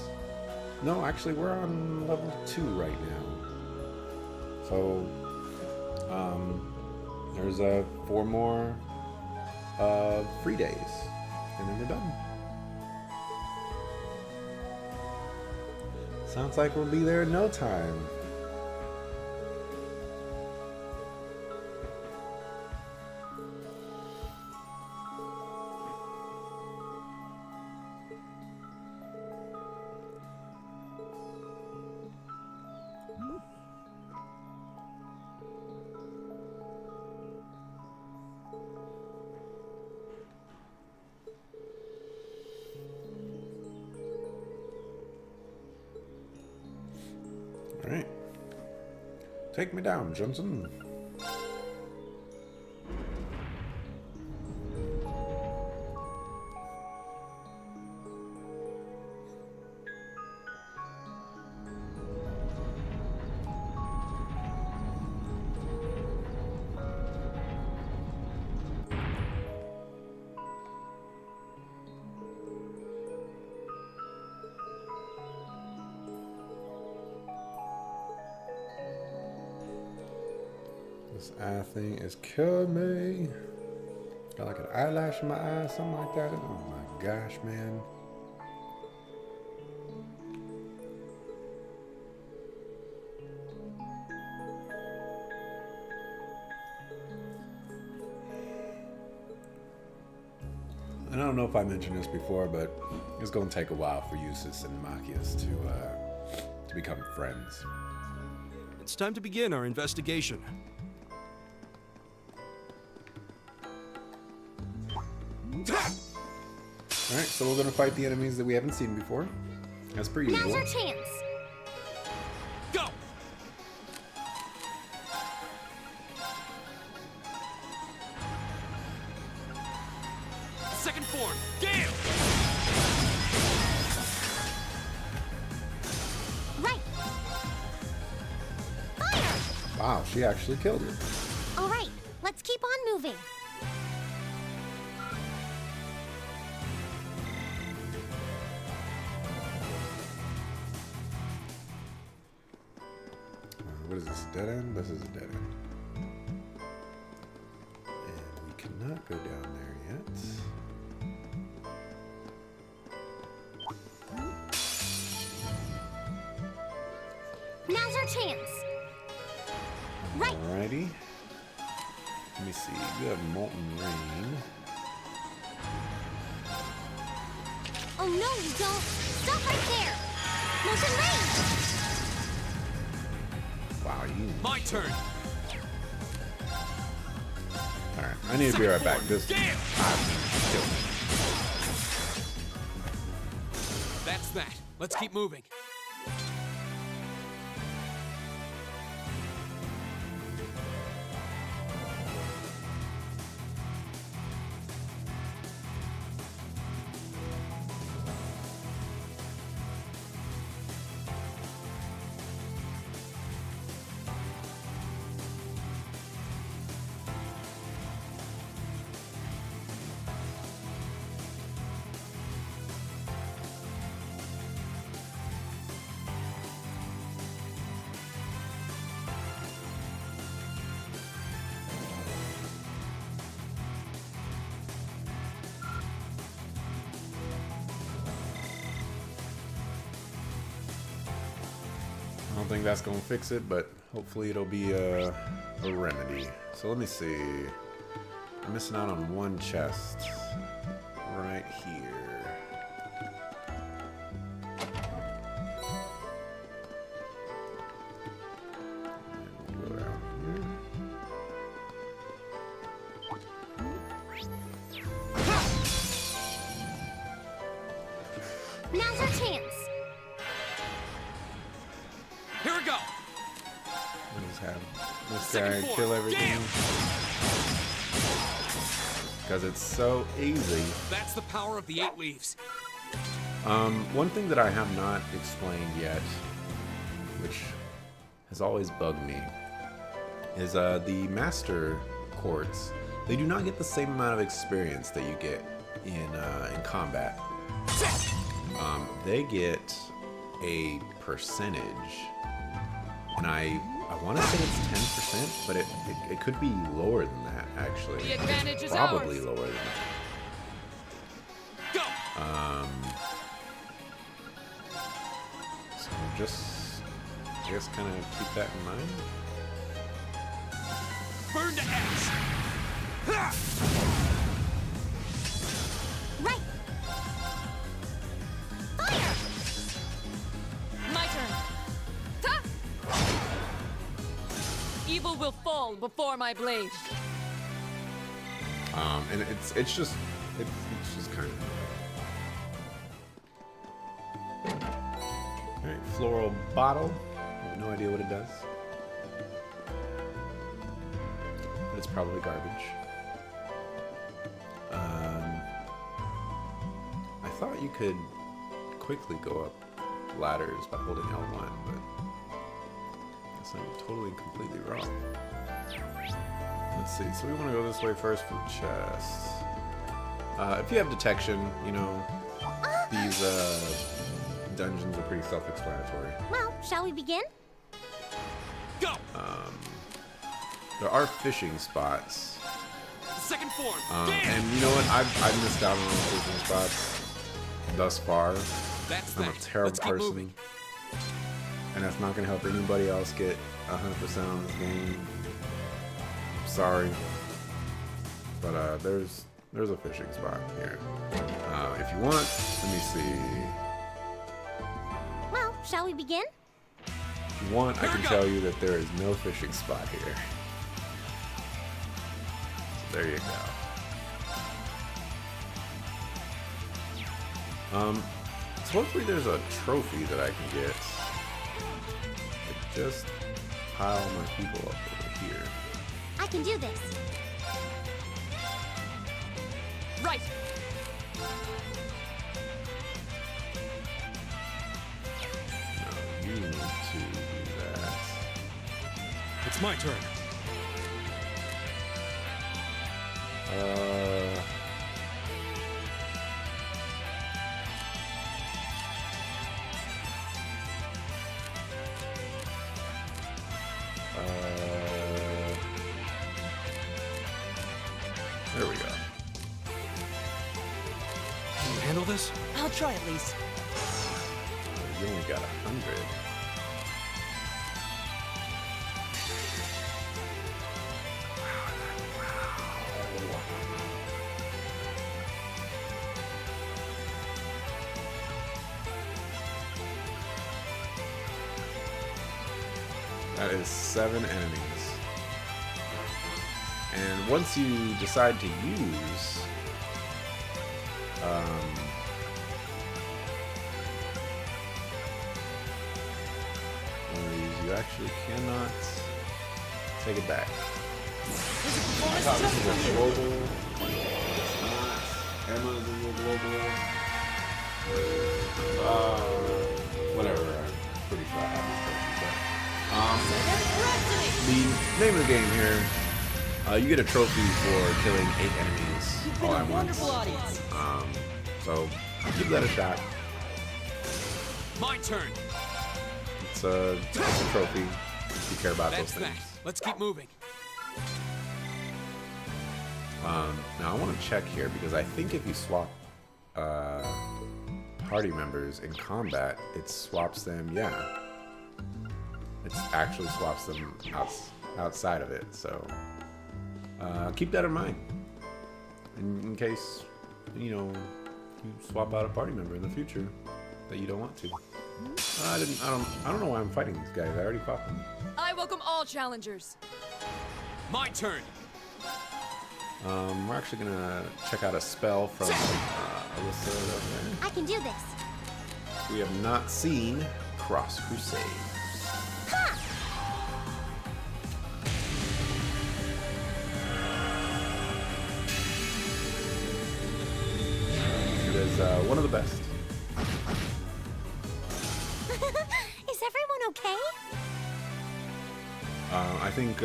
No, actually, we're on level 2 right now. So, there's 4 more free days, and then we're done. Sounds like we'll be there in no time. All right. Take me down, Johnson. This eye thing is killing me. Got like an eyelash in my eye, something like that. Oh my gosh, man. And I don't know if I mentioned this before, but it's going to take a while for Eustace and Machias to become friends.
It's time to begin our investigation.
Alright, so we're going to fight the enemies that we haven't seen before, as per usual.
Now's our chance.
Go! Second form, Gale!
Right. Fire!
Wow, she actually killed it.
All right, let's keep on moving.
What is this, a dead end? This is a dead end. And we cannot go down there yet.
our chance. Right.
Alrighty. Let me see. You have Molten Rain.
Oh no, you don't. Stop right there. Molten Rain.
Wow, you.
My turn.
Alright, I need to be right back. This.
That's that. Let's keep moving.
I don't think that's gonna fix it, but hopefully it'll be a remedy. So let me see. I'm missing out on one chest right here. And we'll go down here.
Now's our chance.
Here we go.
We'll just have this guy kill everything. Because it's so easy.
That's the power of the 8 leaves.
One thing that I have not explained yet, which has always bugged me, is the master courts. They do not get the same amount of experience that you get in combat. They get a percentage, and I want to say it's 10%, but it could be lower than that actually.
The advantage is
probably
ours.
lower than that.
Go.
So just, I guess, kind of keep that in mind.
Burn to ash.
Right. Fire.
My turn. Ta! Evil will fall before my blade.
And it's just kind of. Alright, floral bottle. I have no idea what it does. But it's probably garbage. I thought you could quickly go up ladders by holding L1, but I guess I'm totally and completely wrong. Let's see, so we want to go this way first for the chest. If you have detection, you know, these dungeons are pretty self-explanatory.
Well, shall we begin?
Go.
There are fishing spots.
Second form.
And you know what? I've missed out on all the fishing spots thus far.
That's
I'm a
that.
terrible
Let's keep
person.
moving.
And that's not going to help anybody else get 100% on this game. Sorry. But there's a fishing spot here. If you want, let me see.
Well, shall we begin?
If you want, I can tell you that there is no fishing spot here. So there you go. So hopefully there's a trophy that I can get. I just pile my people up over here.
I can do this.
Right.
No, you need to do that.
It's my turn.
There we go.
Can you handle this?
I'll try at least.
You only got 100. That is 7 enemies. And once you decide to use one of these, you actually cannot take it back. I thought this was a global. It's not. Emma's is a global. Whatever. I'm pretty sure I have this trophy. But the name of the game here, you get a trophy for killing 8 enemies all at once. So give that a shot.
My turn.
It's a trophy. If you care about those things.
Let's keep moving.
Now I want to check here because I think if you swap party members in combat, it swaps them. Yeah, it actually swaps them outside of it. So keep that in mind in case you swap out a party member in the future that you don't want to. I don't know why I'm fighting these guys. I already fought them.
I welcome all challengers.
My turn.
We're actually gonna check out a spell from Alyssa over there.
I can do this.
We have not seen Cross Crusade.
Ha!
It is one of the best.
Is everyone okay?
I think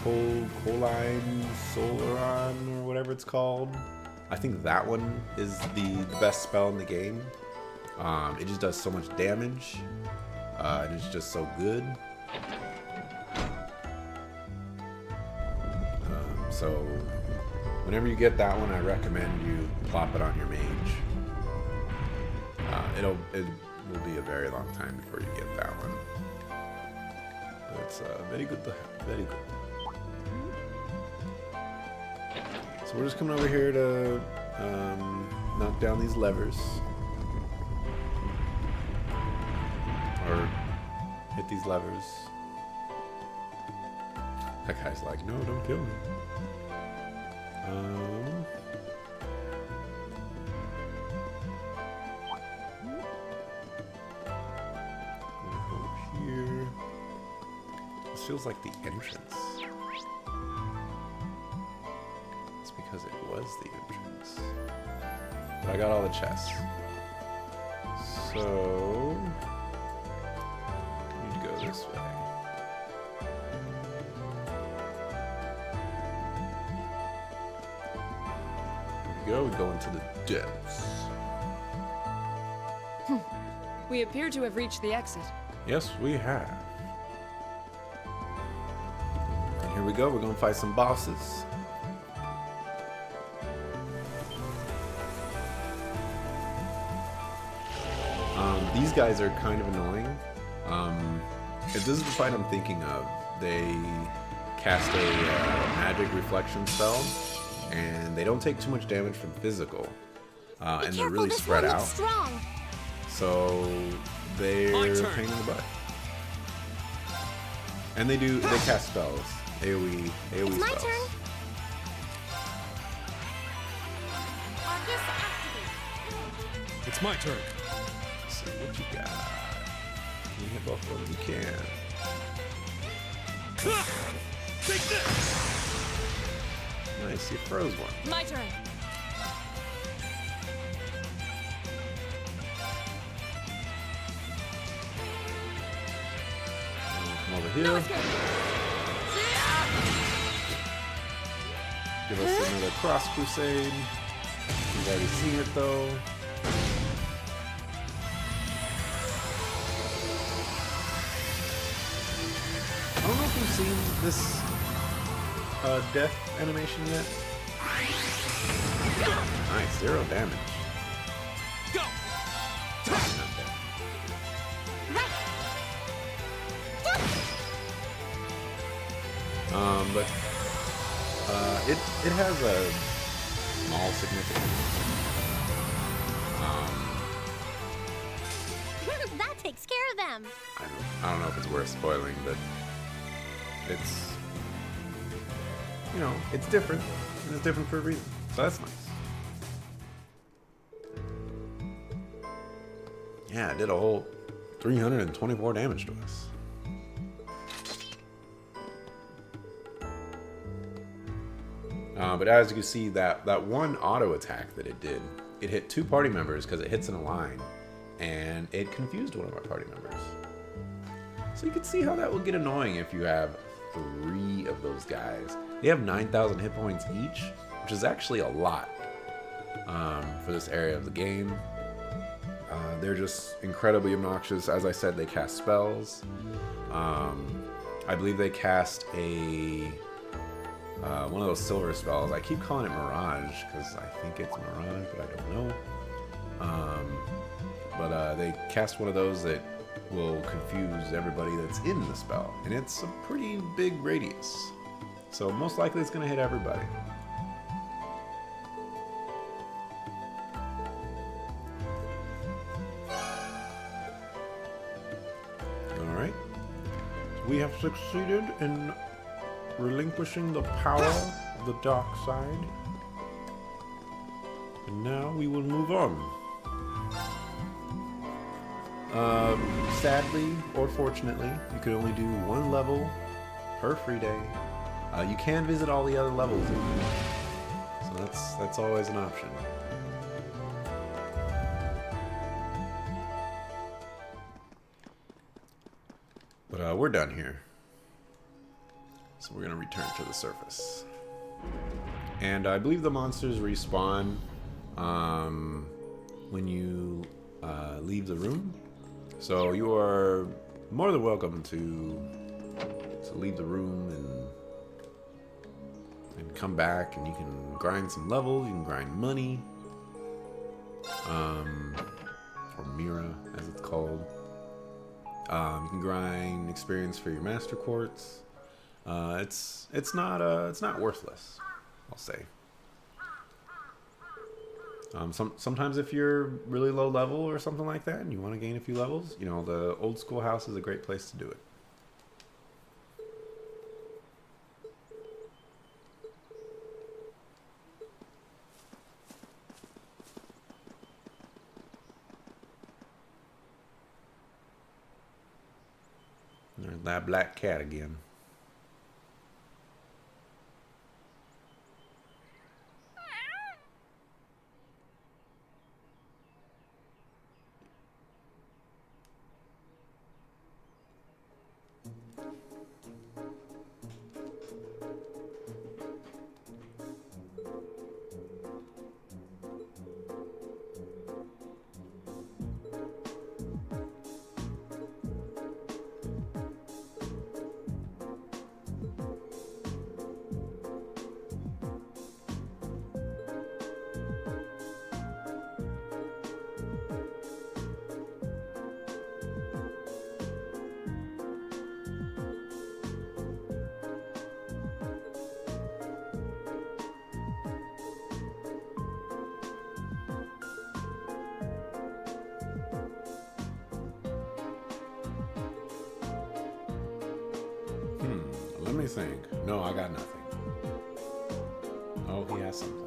Choline Solaron or whatever it's called. I think that one is the best spell in the game. It just does so much damage, and it's just so good. So whenever you get that one, I recommend you plop it on your mage. It will be a very long time before you get that one. But it's very good to have. Very good. So we're just coming over here to knock down these levers. Or hit these levers. That guy's like, no, don't kill me. Over here. This feels like the entrance. Because it was the entrance. But I got all the chests. So I need to go this way. There we go into the depths.
We appear to have reached the exit.
Yes, we have. And here we go, we're gonna fight some bosses. These guys are kind of annoying. If this is the fight I'm thinking of, they cast a magic reflection spell, and they don't take too much damage from physical, and they're really spread out.
Strong.
So they're a pain in the butt. And they cast spells, AoE
It's my
spells.
turn.
It's my turn.
Let's see what you got. Can you hit both of them? You can.
Take this!
Nice, you froze one.
My turn.
Come over here. Give us another Cross Crusade. You've already seen it though. I don't know if we've seen this death animation yet. Nice, 0 damage.
Go!
Not bad. But it has a small significance.
That takes care of them.
I don't know if it's worth spoiling, but it's, you know, it's different. And it's different for a reason. So that's nice. Yeah, it did a whole 324 damage to us. But as you can see, that one auto attack that it did, it hit 2 party members because it hits in a line, and it confused one of our party members. So you can see how that will get annoying if you have 3 of those guys. They have 9,000 hit points each, which is actually a lot for this area of the game. They're just incredibly obnoxious. As I said, they cast spells. I believe they cast one of those silver spells. I keep calling it Mirage because I think it's Mirage, but I don't know. But they cast one of those that will confuse everybody that's in the spell, and it's a pretty big radius. So most likely it's going to hit everybody. Alright. We have succeeded in relinquishing the power of the dark side. And now we will move on. Sadly, or fortunately, you could only do 1 level per free day. You can visit all the other levels if you want. So that's always an option. But we're done here. So we're going to return to the surface. And I believe the monsters respawn when you leave the room. So you are more than welcome to leave the room and come back, and you can grind some levels, you can grind money, or Mira as it's called. You can grind experience for your master quartz. It's not worthless, I'll say. Sometimes if you're really low level or something like that and you want to gain a few levels, you know, the old school house is a great place to do it. There's that black cat again. Let me think. No, I got nothing. Oh, he has something.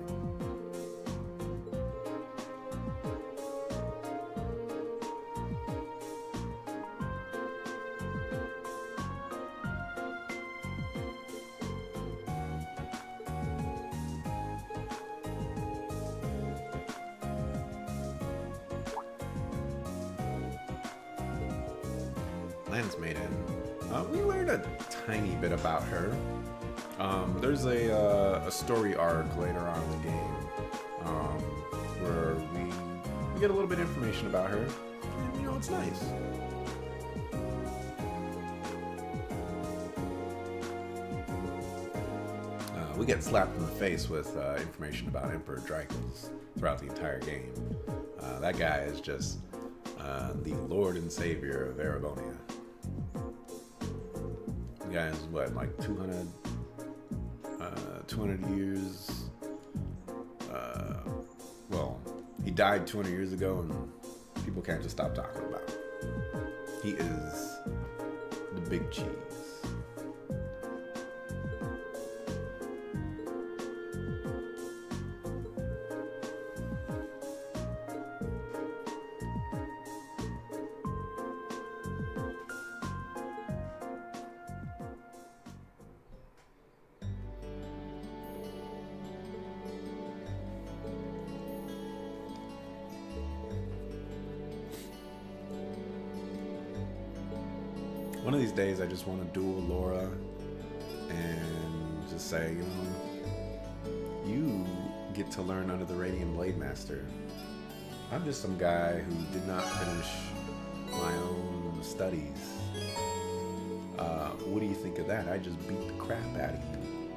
Lance Maiden. We learned a tiny bit about her. There's a story arc later on in the game where we get a little bit of information about her, and you know, it's nice. We get slapped in the face with information about Emperor Dracos throughout the entire game. That guy is just the Lord and Savior of Erebonia. The guy is what, like 200 years. Well, he died 200 years ago, and people can't just stop talking about him. He is the big cheese. One of these days, I just want to duel Laura and just say, you know, you get to learn under the Radiant Blade Master. I'm just some guy who did not finish my own studies. What do you think of that? I just beat the crap out of you.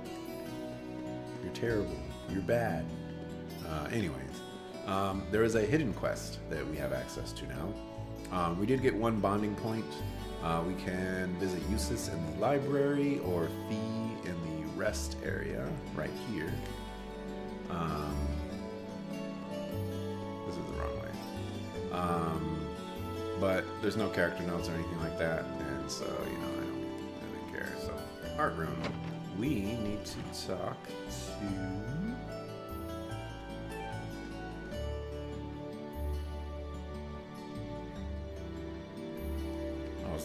You're terrible. You're bad. Anyways, there is a hidden quest that we have access to now. We did get one bonding point. We can visit Eustace in the library or Fee in the rest area right here. This is the wrong way. But there's no character notes or anything like that, and so, you know, I don't really care. So, art room. We need to talk to...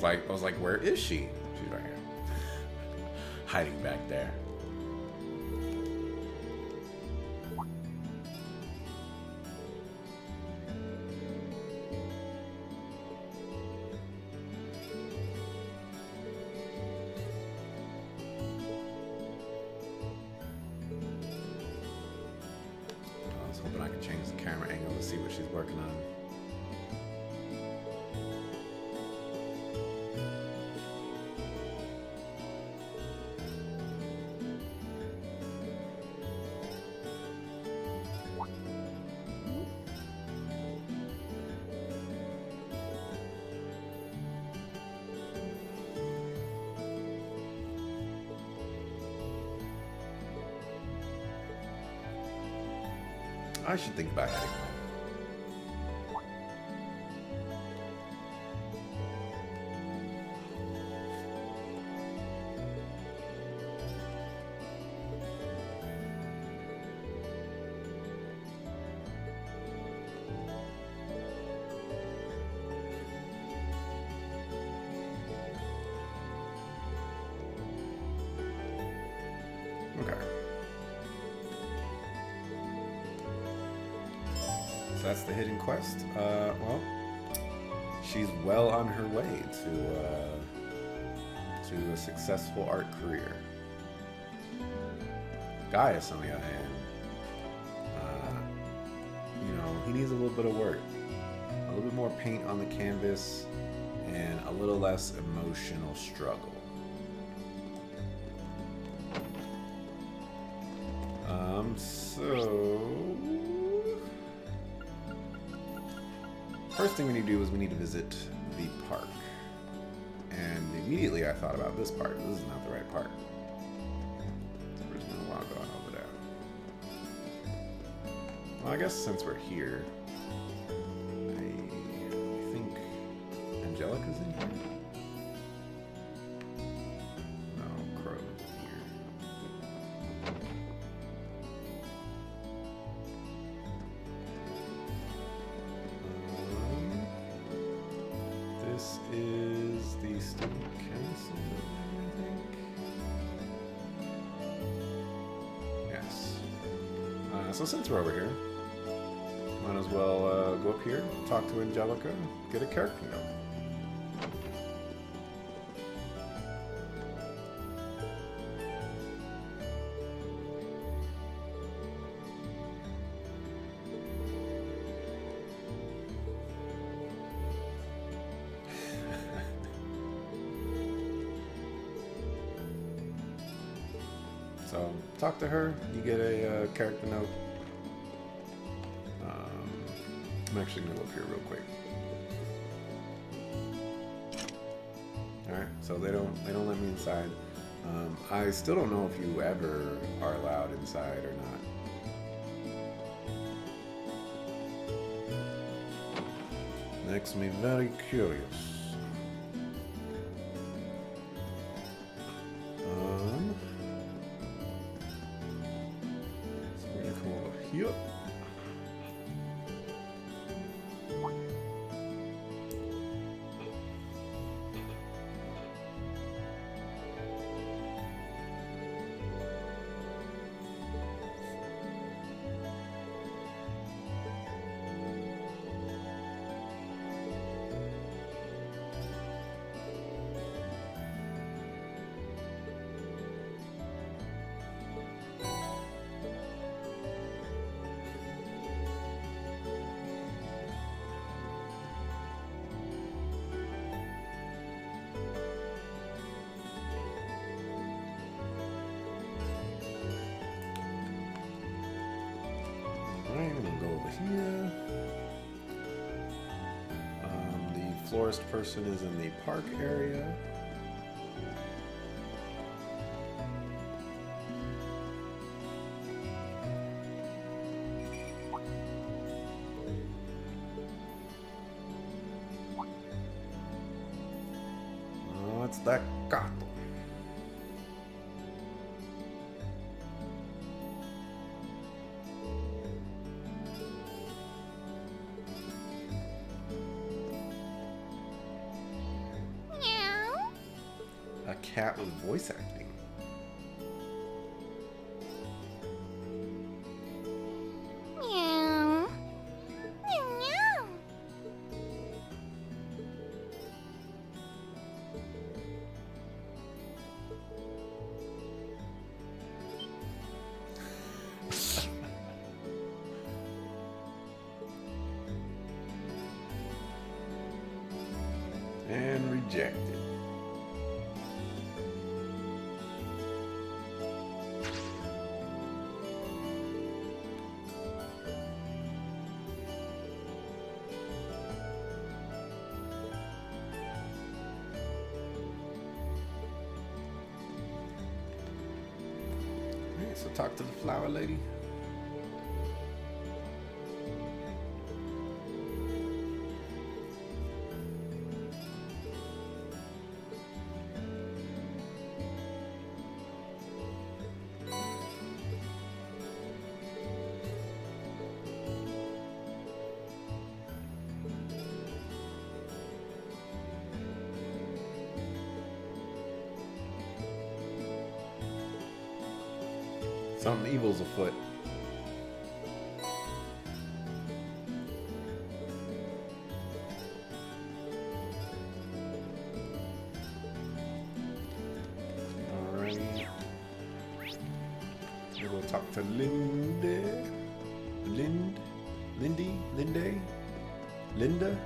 I was like, where is she? She's right here. Hiding back there. I was hoping I could change the camera angle to see what she's working on. I should think about heading home. Okay. So that's the hidden quest. Well, she's well on her way to a successful art career. Gaius, on the other hand, you know, he needs a little bit of work, a little bit more paint on the canvas, and a little less emotional struggle. So first thing we need to do is we need to visit the park. And immediately I thought about this part. This is not the right part. So we're just gonna log on over there. Well, I guess since we're here, I think Angelica's in here. No, Crow's in here. This is the student council, I think. Yes. So since we're over here, might as well go up here, talk to Angelica, get a character note. So talk to her, you get a character note. I'm actually gonna look here real quick. All right, so they don't let me inside. I still don't know if you ever are allowed inside or not. Makes me very curious. Yup. Alright, I'm gonna go over here. The florist person is in the park area. Oh, it's that gato. A cat with voice acting.
Meow. Meow, meow.
And rejected. Alright, so talk to the flower lady. Something evil's afoot. Alrighty. We'll talk to Linda. Linda?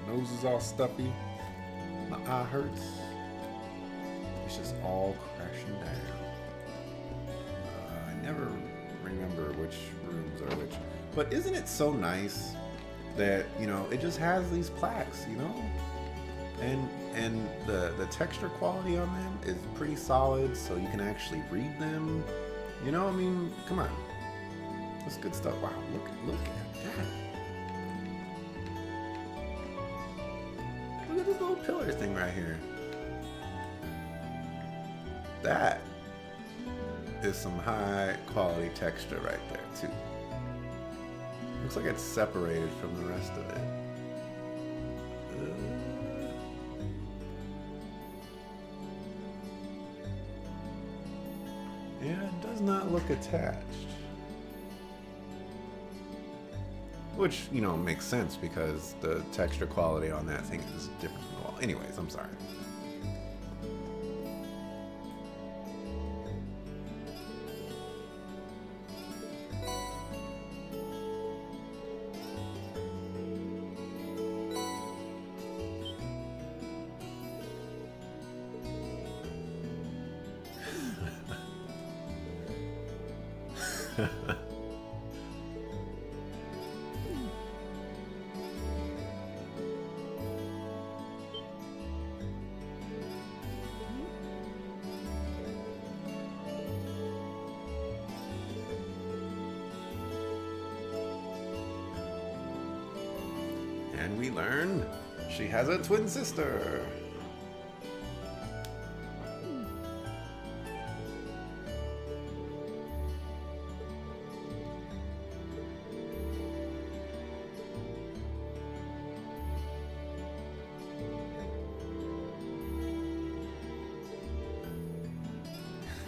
My nose is all stuffy. My eye hurts. It's just all crashing down. I never remember which rooms are which. But isn't it so nice that, you know, it just has these plaques, you know? And the texture quality on them is pretty solid, so you can actually read them. You know, I mean, come on. That's good stuff. Wow, look at that. Look at this little pillar thing right here. That is some high quality texture right there too. Looks like it's separated from the rest of it. Yeah, it does not look attached. Which, you know, makes sense because the texture quality on that thing is different from the wall. Anyways, I'm sorry. And we learn she has a twin sister.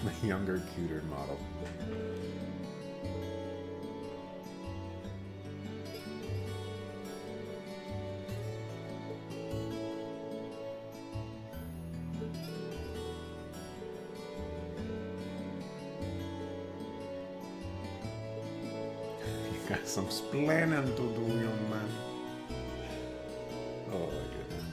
The younger, cuter model. You got some splaining to do, young man. Oh my goodness.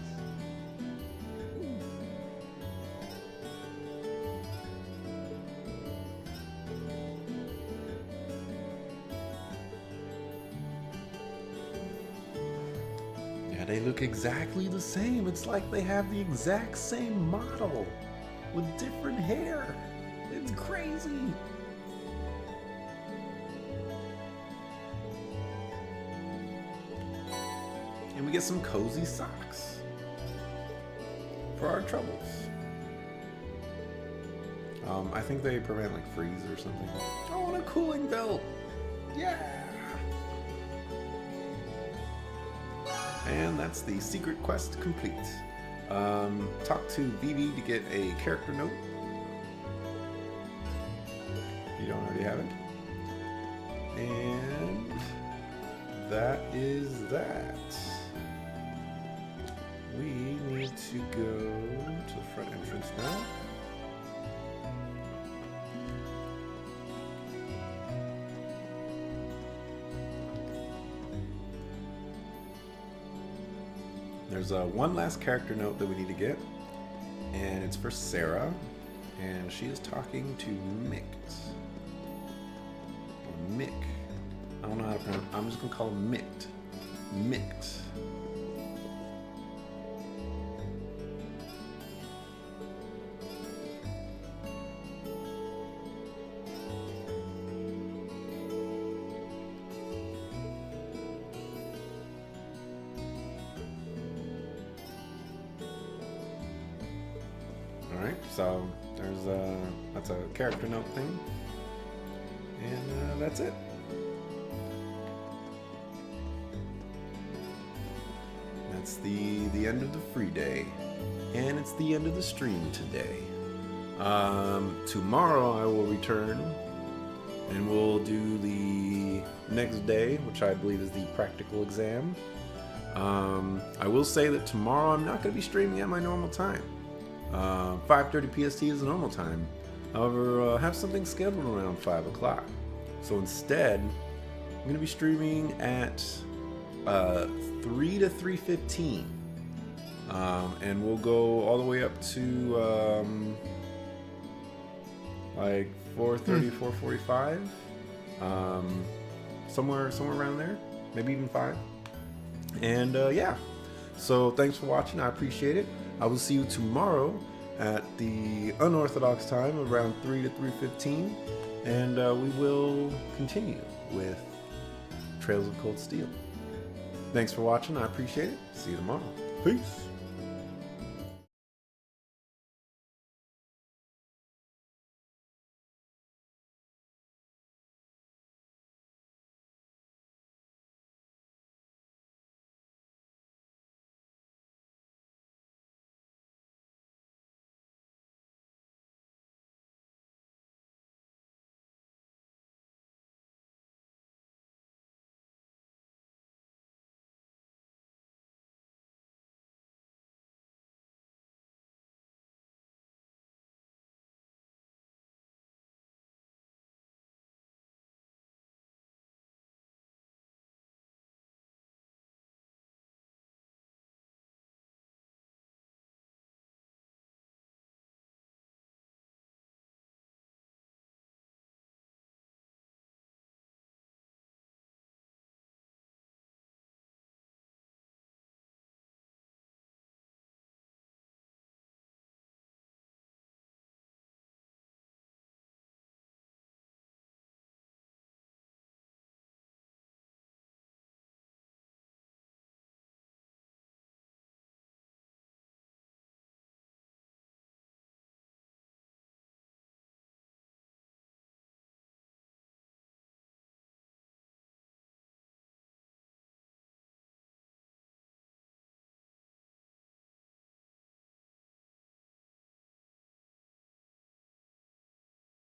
Yeah, they look exactly the same. It's like they have the exact same model with different hair. It's crazy. And we get some cozy socks for our troubles. I think they prevent like freeze or something. Oh, and a cooling belt. Yeah. And that's the secret quest complete. Talk to Vivi to get a character note. If you don't already have it. And that is that. We need to go to the front entrance now. There's one last character note that we need to get, and it's for Sarah, and she is talking to Mick. Or Mick. I don't know how to pronounce it. I'm just going to call him Mick. Mick. Alright, so there's that's a character note thing. And that's it. That's the end of the free day. And it's the end of the stream today. Tomorrow I will return and we'll do the next day, which I believe is the practical exam. I will say that tomorrow I'm not going to be streaming at my normal time. 5:30 PST is the normal time. However, have something scheduled around 5 o'clock. So instead, I'm going to be streaming at 3 to 3:15. And we'll go all the way up to like 4:30, 4:45. Somewhere around there. Maybe even 5. And yeah. So thanks for watching. I appreciate it. I will see you tomorrow at the unorthodox time around 3 to 3:15, and we will continue with Trails of Cold Steel. Thanks for watching. I appreciate it. See you tomorrow. Peace.